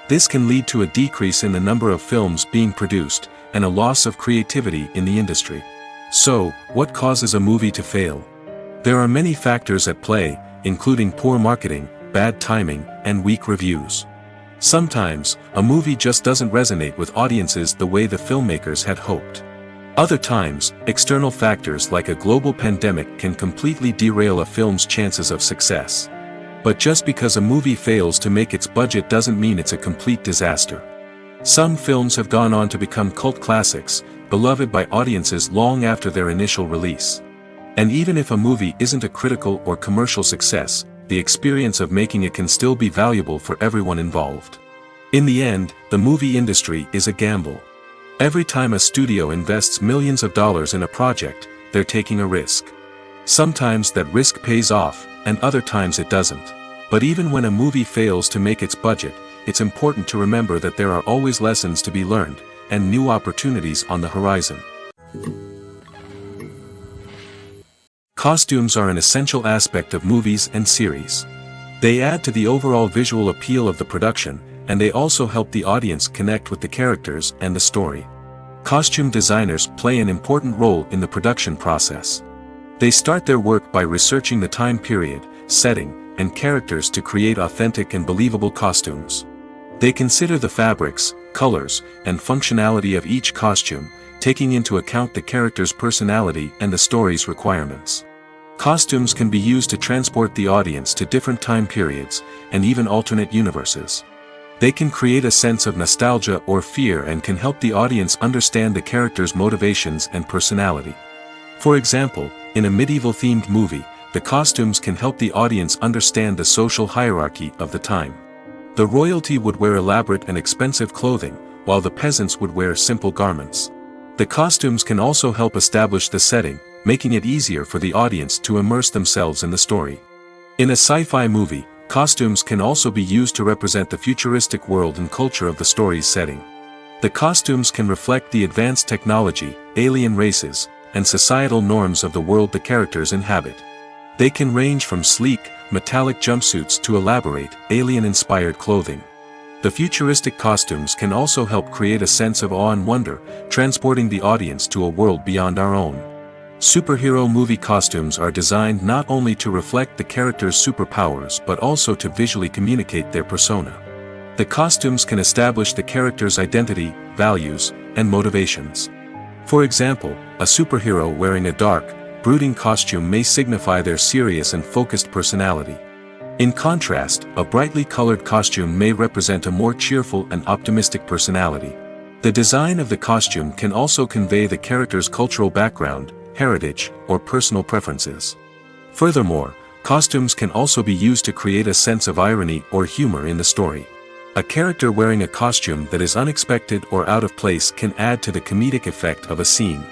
This can lead to a decrease in the number of films being produced, and a loss of creativity in the industry. So, what causes a movie to fail? There are many factors at play, including poor marketing, bad timing, and weak reviews. Sometimes, a movie just doesn't resonate with audiences the way the filmmakers had hoped. Other times, external factors like a global pandemic can completely derail a film's chances of success. But just because a movie fails to make its budget doesn't mean it's a complete disaster. Some films have gone on to become cult classics, beloved by audiences long after their initial release. And even if a movie isn't a critical or commercial success, the experience of making it can still be valuable for everyone involved. In the end, the movie industry is a gamble. Every time a studio invests millions of dollars in a project, they're taking a risk. Sometimes that risk pays off, and other times it doesn't. But even when a movie fails to make its budget, it's important to remember that there are always lessons to be learned, and new opportunities on the horizon. Costumes are an essential aspect of movies and series. They add to the overall visual appeal of the production, and they also help the audience connect with the characters and the story. Costume designers play an important role in the production process. They start their work by researching the time period, setting, and characters to create authentic and believable costumes. They consider the fabrics, colors, and functionality of each costume, taking into account the character's personality and the story's requirements. Costumes can be used to transport the audience to different time periods, and even alternate universes. They can create a sense of nostalgia or fear and can help the audience understand the character's motivations and personality. For example, in a medieval-themed movie, the costumes can help the audience understand the social hierarchy of the time. The royalty would wear elaborate and expensive clothing, while the peasants would wear simple garments. The costumes can also help establish the setting, making it easier for the audience to immerse themselves in the story. In a sci-fi movie, costumes can also be used to represent the futuristic world and culture of the story's setting. The costumes can reflect the advanced technology, alien races, and societal norms of the world the characters inhabit. They can range from sleek, metallic jumpsuits to elaborate, alien-inspired clothing. The futuristic costumes can also help create a sense of awe and wonder, transporting the audience to a world beyond our own. Superhero movie costumes are designed not only to reflect the character's superpowers but also to visually communicate their persona. The costumes can establish the character's identity, values, and motivations. For example, a superhero wearing a dark, brooding costume may signify their serious and focused personality. In contrast, a brightly colored costume may represent a more cheerful and optimistic personality. The design of the costume can also convey the character's cultural background, heritage, or personal preferences. Furthermore, costumes can also be used to create a sense of irony or humor in the story. A character wearing a costume that is unexpected or out of place can add to the comedic effect of a scene.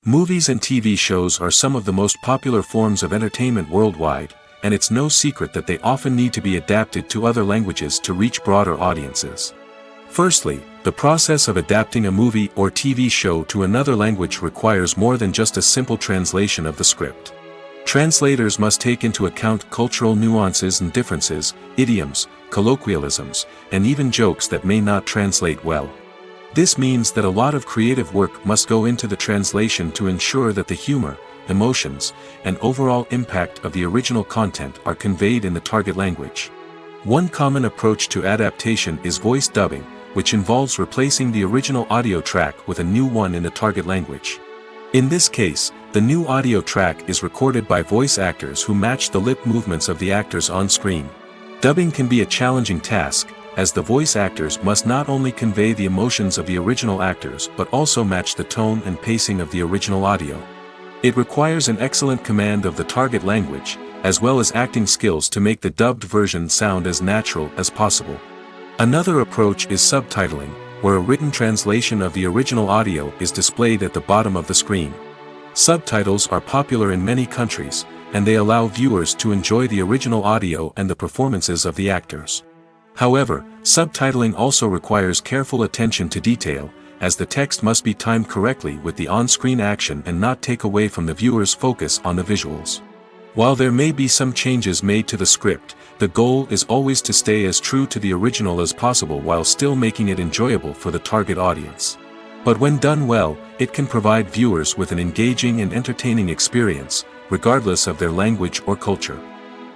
Movies and TV shows are some of the most popular forms of entertainment worldwide, and it's no secret that they often need to be adapted to other languages to reach broader audiences. Firstly, the process of adapting a movie or TV show to another language requires more than just a simple translation of the script. Translators must take into account cultural nuances and differences, idioms, colloquialisms, and even jokes that may not translate well. This means that a lot of creative work must go into the translation to ensure that the humor, emotions, and overall impact of the original content are conveyed in the target language. One common approach to adaptation is voice dubbing, which involves replacing the original audio track with a new one in the target language. In this case, the new audio track is recorded by voice actors who match the lip movements of the actors on screen. Dubbing can be a challenging task, as the voice actors must not only convey the emotions of the original actors but also match the tone and pacing of the original audio. It requires an excellent command of the target language, as well as acting skills to make the dubbed version sound as natural as possible. Another approach is subtitling, where a written translation of the original audio is displayed at the bottom of the screen. Subtitles are popular in many countries, and they allow viewers to enjoy the original audio and the performances of the actors. However, subtitling also requires careful attention to detail, as the text must be timed correctly with the on-screen action and not take away from the viewer's focus on the visuals. While there may be some changes made to the script, the goal is always to stay as true to the original as possible while still making it enjoyable for the target audience. But when done well, it can provide viewers with an engaging and entertaining experience, regardless of their language or culture.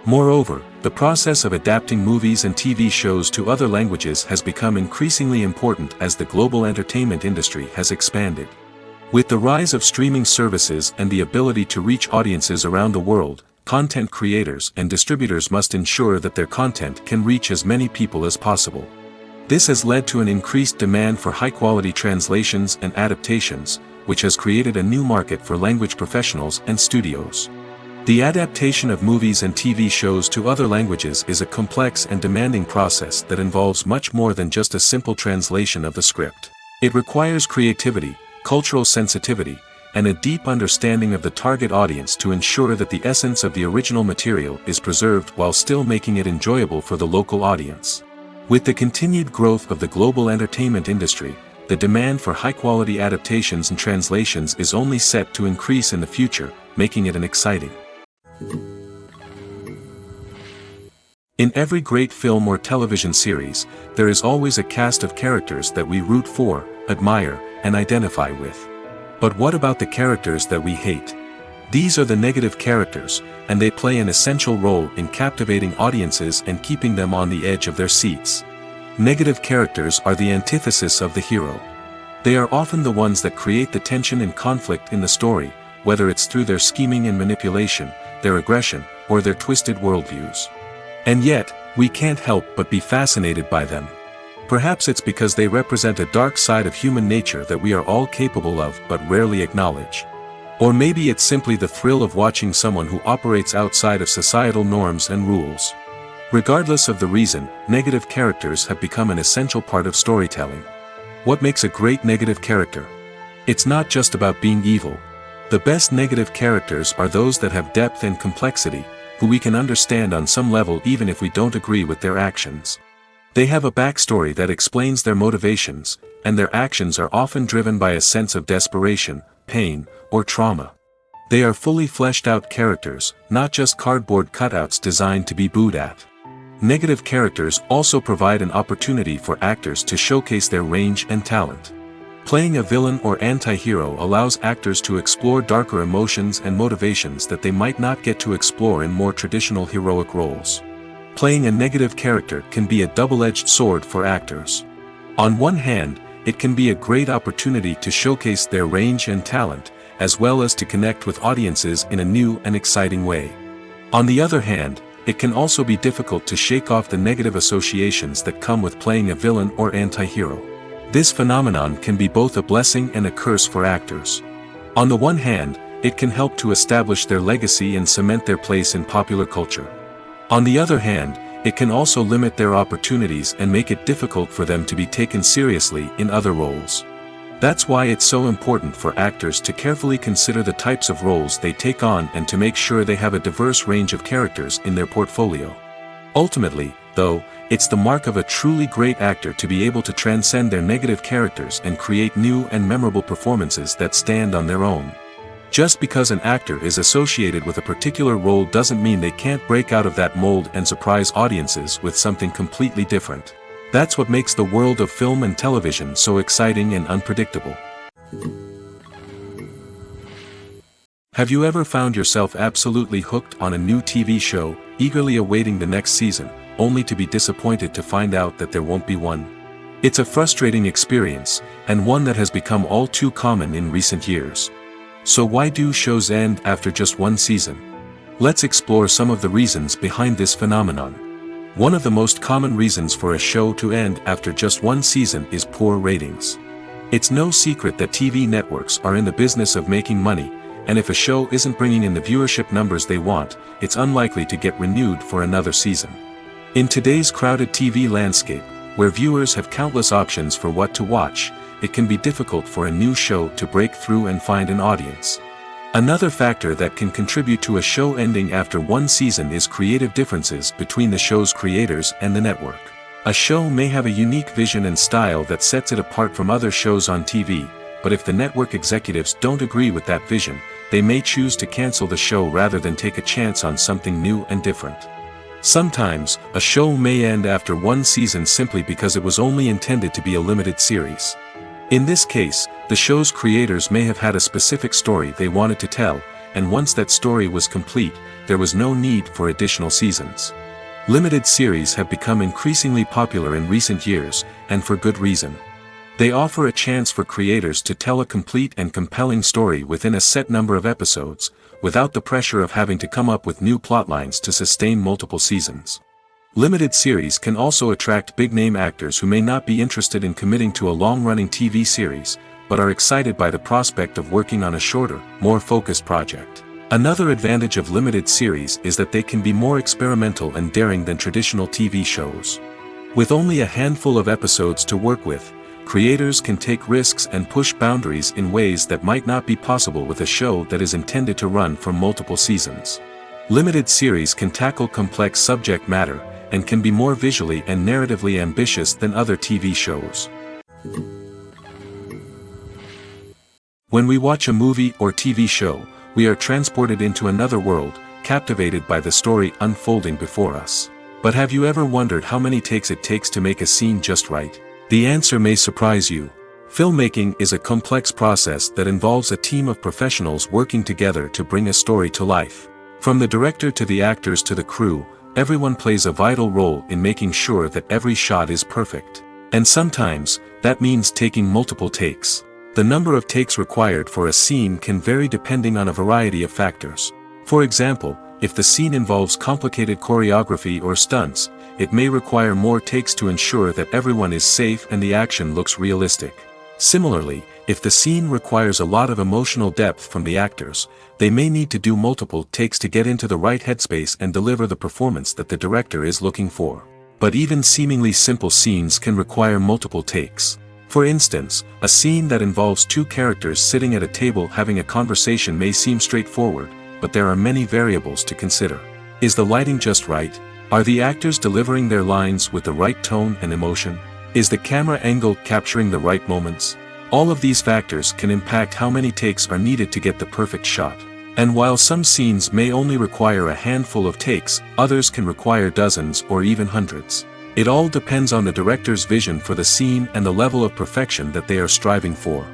Moreover, the process of adapting movies and TV shows to other languages has become increasingly important as the global entertainment industry has expanded. With the rise of streaming services and the ability to reach audiences around the world, content creators and distributors must ensure that their content can reach as many people as possible. This has led to an increased demand for high-quality translations and adaptations, which has created a new market for language professionals and studios. The adaptation of movies and TV shows to other languages is a complex and demanding process that involves much more than just a simple translation of the script. It requires creativity, cultural sensitivity, and a deep understanding of the target audience to ensure that the essence of the original material is preserved while still making it enjoyable for the local audience. With the continued growth of the global entertainment industry, the demand for high-quality adaptations and translations is only set to increase in the future, making it an exciting. In every great film or television series, there is always a cast of characters that we root for, admire, and identify with. But what about the characters that we hate? These are the negative characters, and they play an essential role in captivating audiences and keeping them on the edge of their seats. Negative characters are the antithesis of the hero. They are often the ones that create the tension and conflict in the story, whether it's through their scheming and manipulation, their aggression, or their twisted worldviews. And yet, we can't help but be fascinated by them. Perhaps it's because they represent a dark side of human nature that we are all capable of but rarely acknowledge. Or maybe it's simply the thrill of watching someone who operates outside of societal norms and rules. Regardless of the reason, negative characters have become an essential part of storytelling. What makes a great negative character? It's not just about being evil. The best negative characters are those that have depth and complexity, who we can understand on some level even if we don't agree with their actions. They have a backstory that explains their motivations, and their actions are often driven by a sense of desperation, pain, or trauma. They are fully fleshed out characters, not just cardboard cutouts designed to be booed at. Negative characters also provide an opportunity for actors to showcase their range and talent. Playing a villain or anti-hero allows actors to explore darker emotions and motivations that they might not get to explore in more traditional heroic roles. Playing a negative character can be a double-edged sword for actors. On one hand, it can be a great opportunity to showcase their range and talent, as well as to connect with audiences in a new and exciting way. On the other hand, it can also be difficult to shake off the negative associations that come with playing a villain or anti-hero. This phenomenon can be both a blessing and a curse for actors. On the one hand, it can help to establish their legacy and cement their place in popular culture. On the other hand, it can also limit their opportunities and make it difficult for them to be taken seriously in other roles. That's why it's so important for actors to carefully consider the types of roles they take on and to make sure they have a diverse range of characters in their portfolio. Ultimately, though, it's the mark of a truly great actor to be able to transcend their negative characters and create new and memorable performances that stand on their own. Just because an actor is associated with a particular role doesn't mean they can't break out of that mold and surprise audiences with something completely different. That's what makes the world of film and television so exciting and unpredictable. Have you ever found yourself absolutely hooked on a new TV show, eagerly awaiting the next season, only to be disappointed to find out that there won't be one? It's a frustrating experience, and one that has become all too common in recent years. So why do shows end after just one season? Let's explore some of the reasons behind this phenomenon. One of the most common reasons for a show to end after just one season is poor ratings. It's no secret that TV networks are in the business of making money, and if a show isn't bringing in the viewership numbers they want, it's unlikely to get renewed for another season. In today's crowded TV landscape, where viewers have countless options for what to watch, it can be difficult for a new show to break through and find an audience. Another factor that can contribute to a show ending after one season is creative differences between the show's creators and the network. A show may have a unique vision and style that sets it apart from other shows on TV, but if the network executives don't agree with that vision, they may choose to cancel the show rather than take a chance on something new and different. Sometimes, a show may end after one season simply because it was only intended to be a limited series. In this case, the show's creators may have had a specific story they wanted to tell, and once that story was complete, there was no need for additional seasons. Limited series have become increasingly popular in recent years, and for good reason. They offer a chance for creators to tell a complete and compelling story within a set number of episodes, without the pressure of having to come up with new plotlines to sustain multiple seasons. Limited series can also attract big-name actors who may not be interested in committing to a long-running TV series, but are excited by the prospect of working on a shorter, more focused project. Another advantage of limited series is that they can be more experimental and daring than traditional TV shows. With only a handful of episodes to work with, creators can take risks and push boundaries in ways that might not be possible with a show that is intended to run for multiple seasons. Limited series can tackle complex subject matter, and can be more visually and narratively ambitious than other TV shows. When we watch a movie or TV show, we are transported into another world, captivated by the story unfolding before us. But have you ever wondered how many takes it takes to make a scene just right? The answer may surprise you. Filmmaking is a complex process that involves a team of professionals working together to bring a story to life. From the director to the actors to the crew, everyone plays a vital role in making sure that every shot is perfect. And sometimes, that means taking multiple takes. The number of takes required for a scene can vary depending on a variety of factors. For example, if the scene involves complicated choreography or stunts, it may require more takes to ensure that everyone is safe and the action looks realistic. Similarly, if the scene requires a lot of emotional depth from the actors, they may need to do multiple takes to get into the right headspace and deliver the performance that the director is looking for. But even seemingly simple scenes can require multiple takes. For instance, a scene that involves two characters sitting at a table having a conversation may seem straightforward, but there are many variables to consider. Is the lighting just right? Are the actors delivering their lines with the right tone and emotion? Is the camera angle capturing the right moments? All of these factors can impact how many takes are needed to get the perfect shot. And while some scenes may only require a handful of takes, others can require dozens or even hundreds. It all depends on the director's vision for the scene and the level of perfection that they are striving for.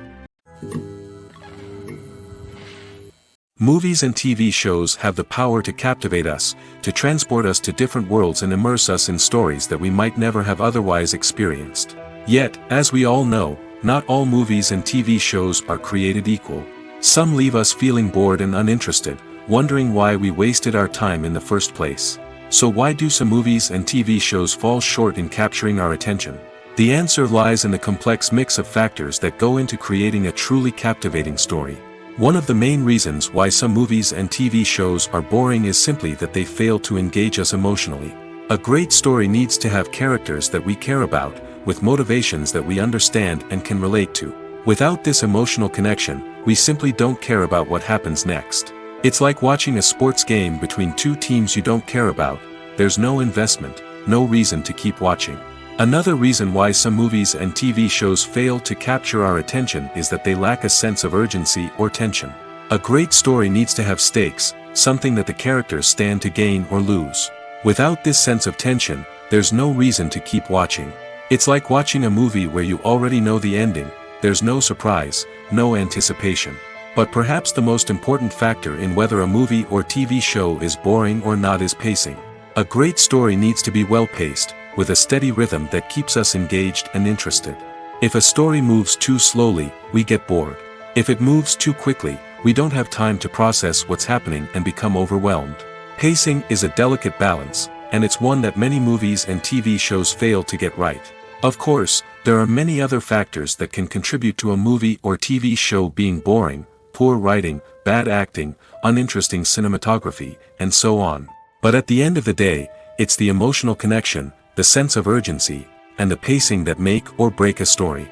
Movies and TV shows have the power to captivate us, to transport us to different worlds and immerse us in stories that we might never have otherwise experienced. Yet, as we all know, Not all movies and TV shows are created equal. Some leave us feeling bored and uninterested, wondering why we wasted our time in the first place. So why do some movies and TV shows fall short in capturing our attention? The answer lies in the complex mix of factors that go into creating a truly captivating story. One of the main reasons why some movies and TV shows are boring is simply that they fail to engage us emotionally. A great story needs to have characters that we care about, with motivations that we understand and can relate to. Without this emotional connection, we simply don't care about what happens next. It's like watching a sports game between two teams you don't care about. There's no investment, no reason to keep watching. Another reason why some movies and TV shows fail to capture our attention is that they lack a sense of urgency or tension. A great story needs to have stakes, something that the characters stand to gain or lose. Without this sense of tension, there's no reason to keep watching. It's like watching a movie where you already know the ending. There's no surprise, no anticipation. But perhaps the most important factor in whether a movie or TV show is boring or not is pacing. A great story needs to be well-paced, with a steady rhythm that keeps us engaged and interested. If a story moves too slowly, we get bored. If it moves too quickly, we don't have time to process what's happening and become overwhelmed. Pacing is a delicate balance, and it's one that many movies and TV shows fail to get right. Of course, there are many other factors that can contribute to a movie or TV show being boring: poor writing, bad acting, uninteresting cinematography, and so on. But at the end of the day, it's the emotional connection, the sense of urgency, and the pacing that make or break a story.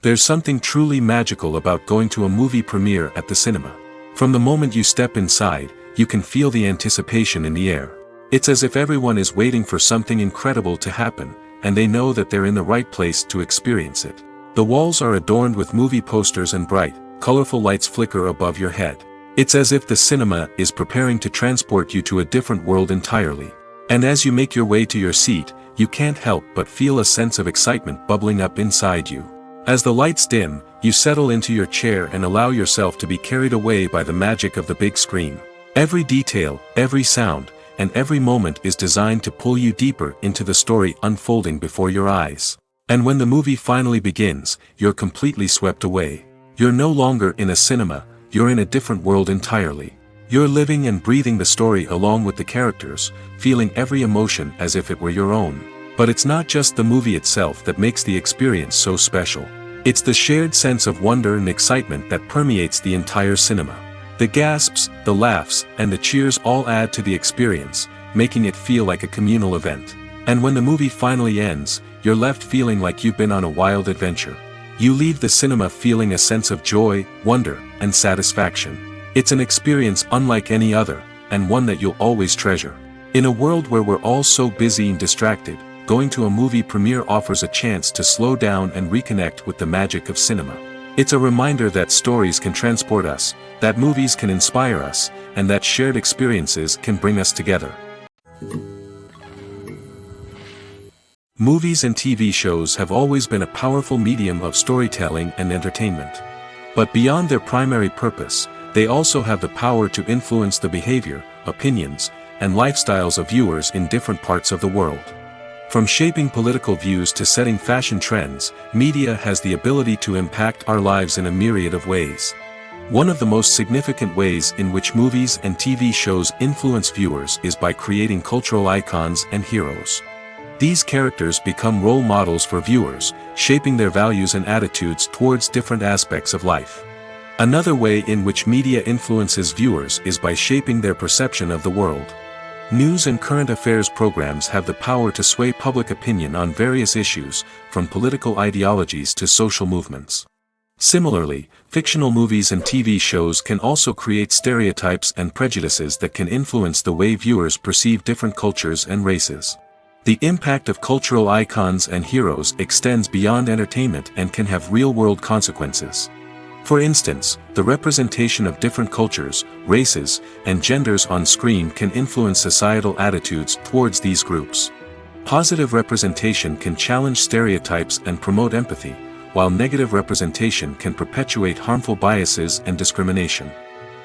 There's something truly magical about going to a movie premiere at the cinema. From the moment you step inside, you can feel the anticipation in the air. It's as if everyone is waiting for something incredible to happen, and they know that they're in the right place to experience it. The walls are adorned with movie posters and bright, colorful lights flicker above your head. It's as if the cinema is preparing to transport you to a different world entirely. And as you make your way to your seat, you can't help but feel a sense of excitement bubbling up inside you. As the lights dim, you settle into your chair and allow yourself to be carried away by the magic of the big screen. Every detail, every sound, and every moment is designed to pull you deeper into the story unfolding before your eyes. And when the movie finally begins, you're completely swept away. You're no longer in a cinema, you're in a different world entirely. You're living and breathing the story along with the characters, feeling every emotion as if it were your own. But it's not just the movie itself that makes the experience so special. It's the shared sense of wonder and excitement that permeates the entire cinema. The gasps, the laughs, and the cheers all add to the experience, making it feel like a communal event. And when the movie finally ends, you're left feeling like you've been on a wild adventure. You leave the cinema feeling a sense of joy, wonder, and satisfaction. It's an experience unlike any other, and one that you'll always treasure. In a world where we're all so busy and distracted, going to a movie premiere offers a chance to slow down and reconnect with the magic of cinema. It's a reminder that stories can transport us, that movies can inspire us, and that shared experiences can bring us together. Movies and TV shows have always been a powerful medium of storytelling and entertainment. But beyond their primary purpose, they also have the power to influence the behavior, opinions, and lifestyles of viewers in different parts of the world. From shaping political views to setting fashion trends, media has the ability to impact our lives in a myriad of ways. One of the most significant ways in which movies and TV shows influence viewers is by creating cultural icons and heroes. These characters become role models for viewers, shaping their values and attitudes towards different aspects of life. Another way in which media influences viewers is by shaping their perception of the world. News and current affairs programs have the power to sway public opinion on various issues, from political ideologies to social movements. Similarly, fictional movies and TV shows can also create stereotypes and prejudices that can influence the way viewers perceive different cultures and races. The impact of cultural icons and heroes extends beyond entertainment and can have real-world consequences. For instance, the representation of different cultures, races, and genders on screen can influence societal attitudes towards these groups. Positive representation can challenge stereotypes and promote empathy, while negative representation can perpetuate harmful biases and discrimination.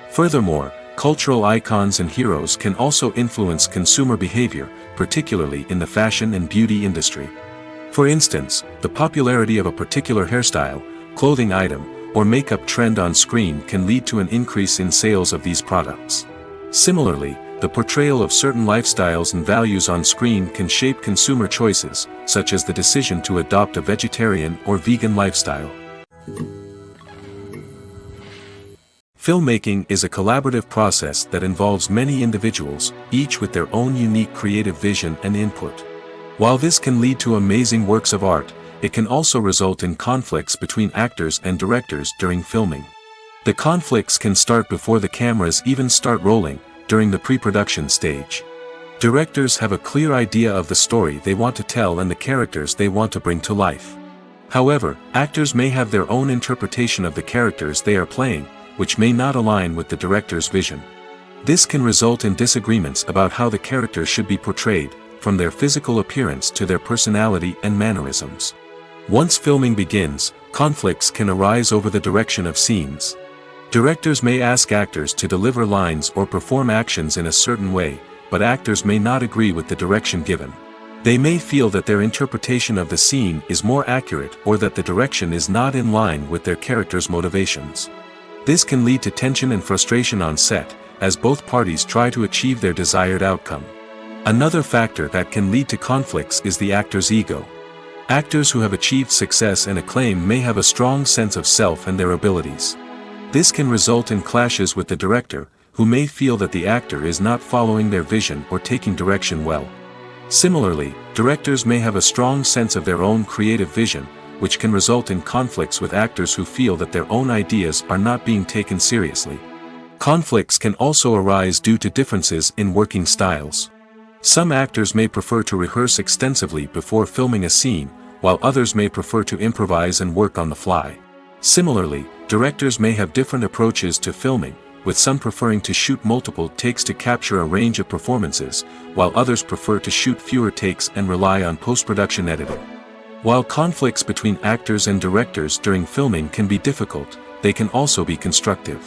Furthermore, cultural icons and heroes can also influence consumer behavior, particularly in the fashion and beauty industry. For instance, the popularity of a particular hairstyle, clothing item, or makeup trend on screen can lead to an increase in sales of these products. Similarly, the portrayal of certain lifestyles and values on screen can shape consumer choices, such as the decision to adopt a vegetarian or vegan lifestyle. Filmmaking is a collaborative process that involves many individuals, each with their own unique creative vision and input. While this can lead to amazing works of art, it can also result in conflicts between actors and directors during filming. The conflicts can start before the cameras even start rolling, during the pre-production stage. Directors have a clear idea of the story they want to tell and the characters they want to bring to life. However, actors may have their own interpretation of the characters they are playing, which may not align with the director's vision. This can result in disagreements about how the characters should be portrayed, from their physical appearance to their personality and mannerisms. Once filming begins, conflicts can arise over the direction of scenes. Directors may ask actors to deliver lines or perform actions in a certain way, but actors may not agree with the direction given. They may feel that their interpretation of the scene is more accurate or that the direction is not in line with their character's motivations. This can lead to tension and frustration on set, as both parties try to achieve their desired outcome. Another factor that can lead to conflicts is the actor's ego. Actors who have achieved success and acclaim may have a strong sense of self and their abilities. This can result in clashes with the director, who may feel that the actor is not following their vision or taking direction well. Similarly, directors may have a strong sense of their own creative vision, which can result in conflicts with actors who feel that their own ideas are not being taken seriously. Conflicts can also arise due to differences in working styles. Some actors may prefer to rehearse extensively before filming a scene, while others may prefer to improvise and work on the fly. Similarly, directors may have different approaches to filming, with some preferring to shoot multiple takes to capture a range of performances, while others prefer to shoot fewer takes and rely on post-production editing. While conflicts between actors and directors during filming can be difficult, they can also be constructive.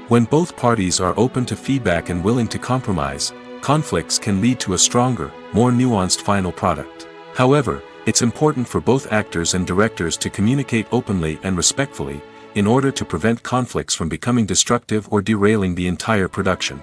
When both parties are open to feedback and willing to compromise, conflicts can lead to a stronger, more nuanced final product. However, it's important for both actors and directors to communicate openly and respectfully, in order to prevent conflicts from becoming destructive or derailing the entire production.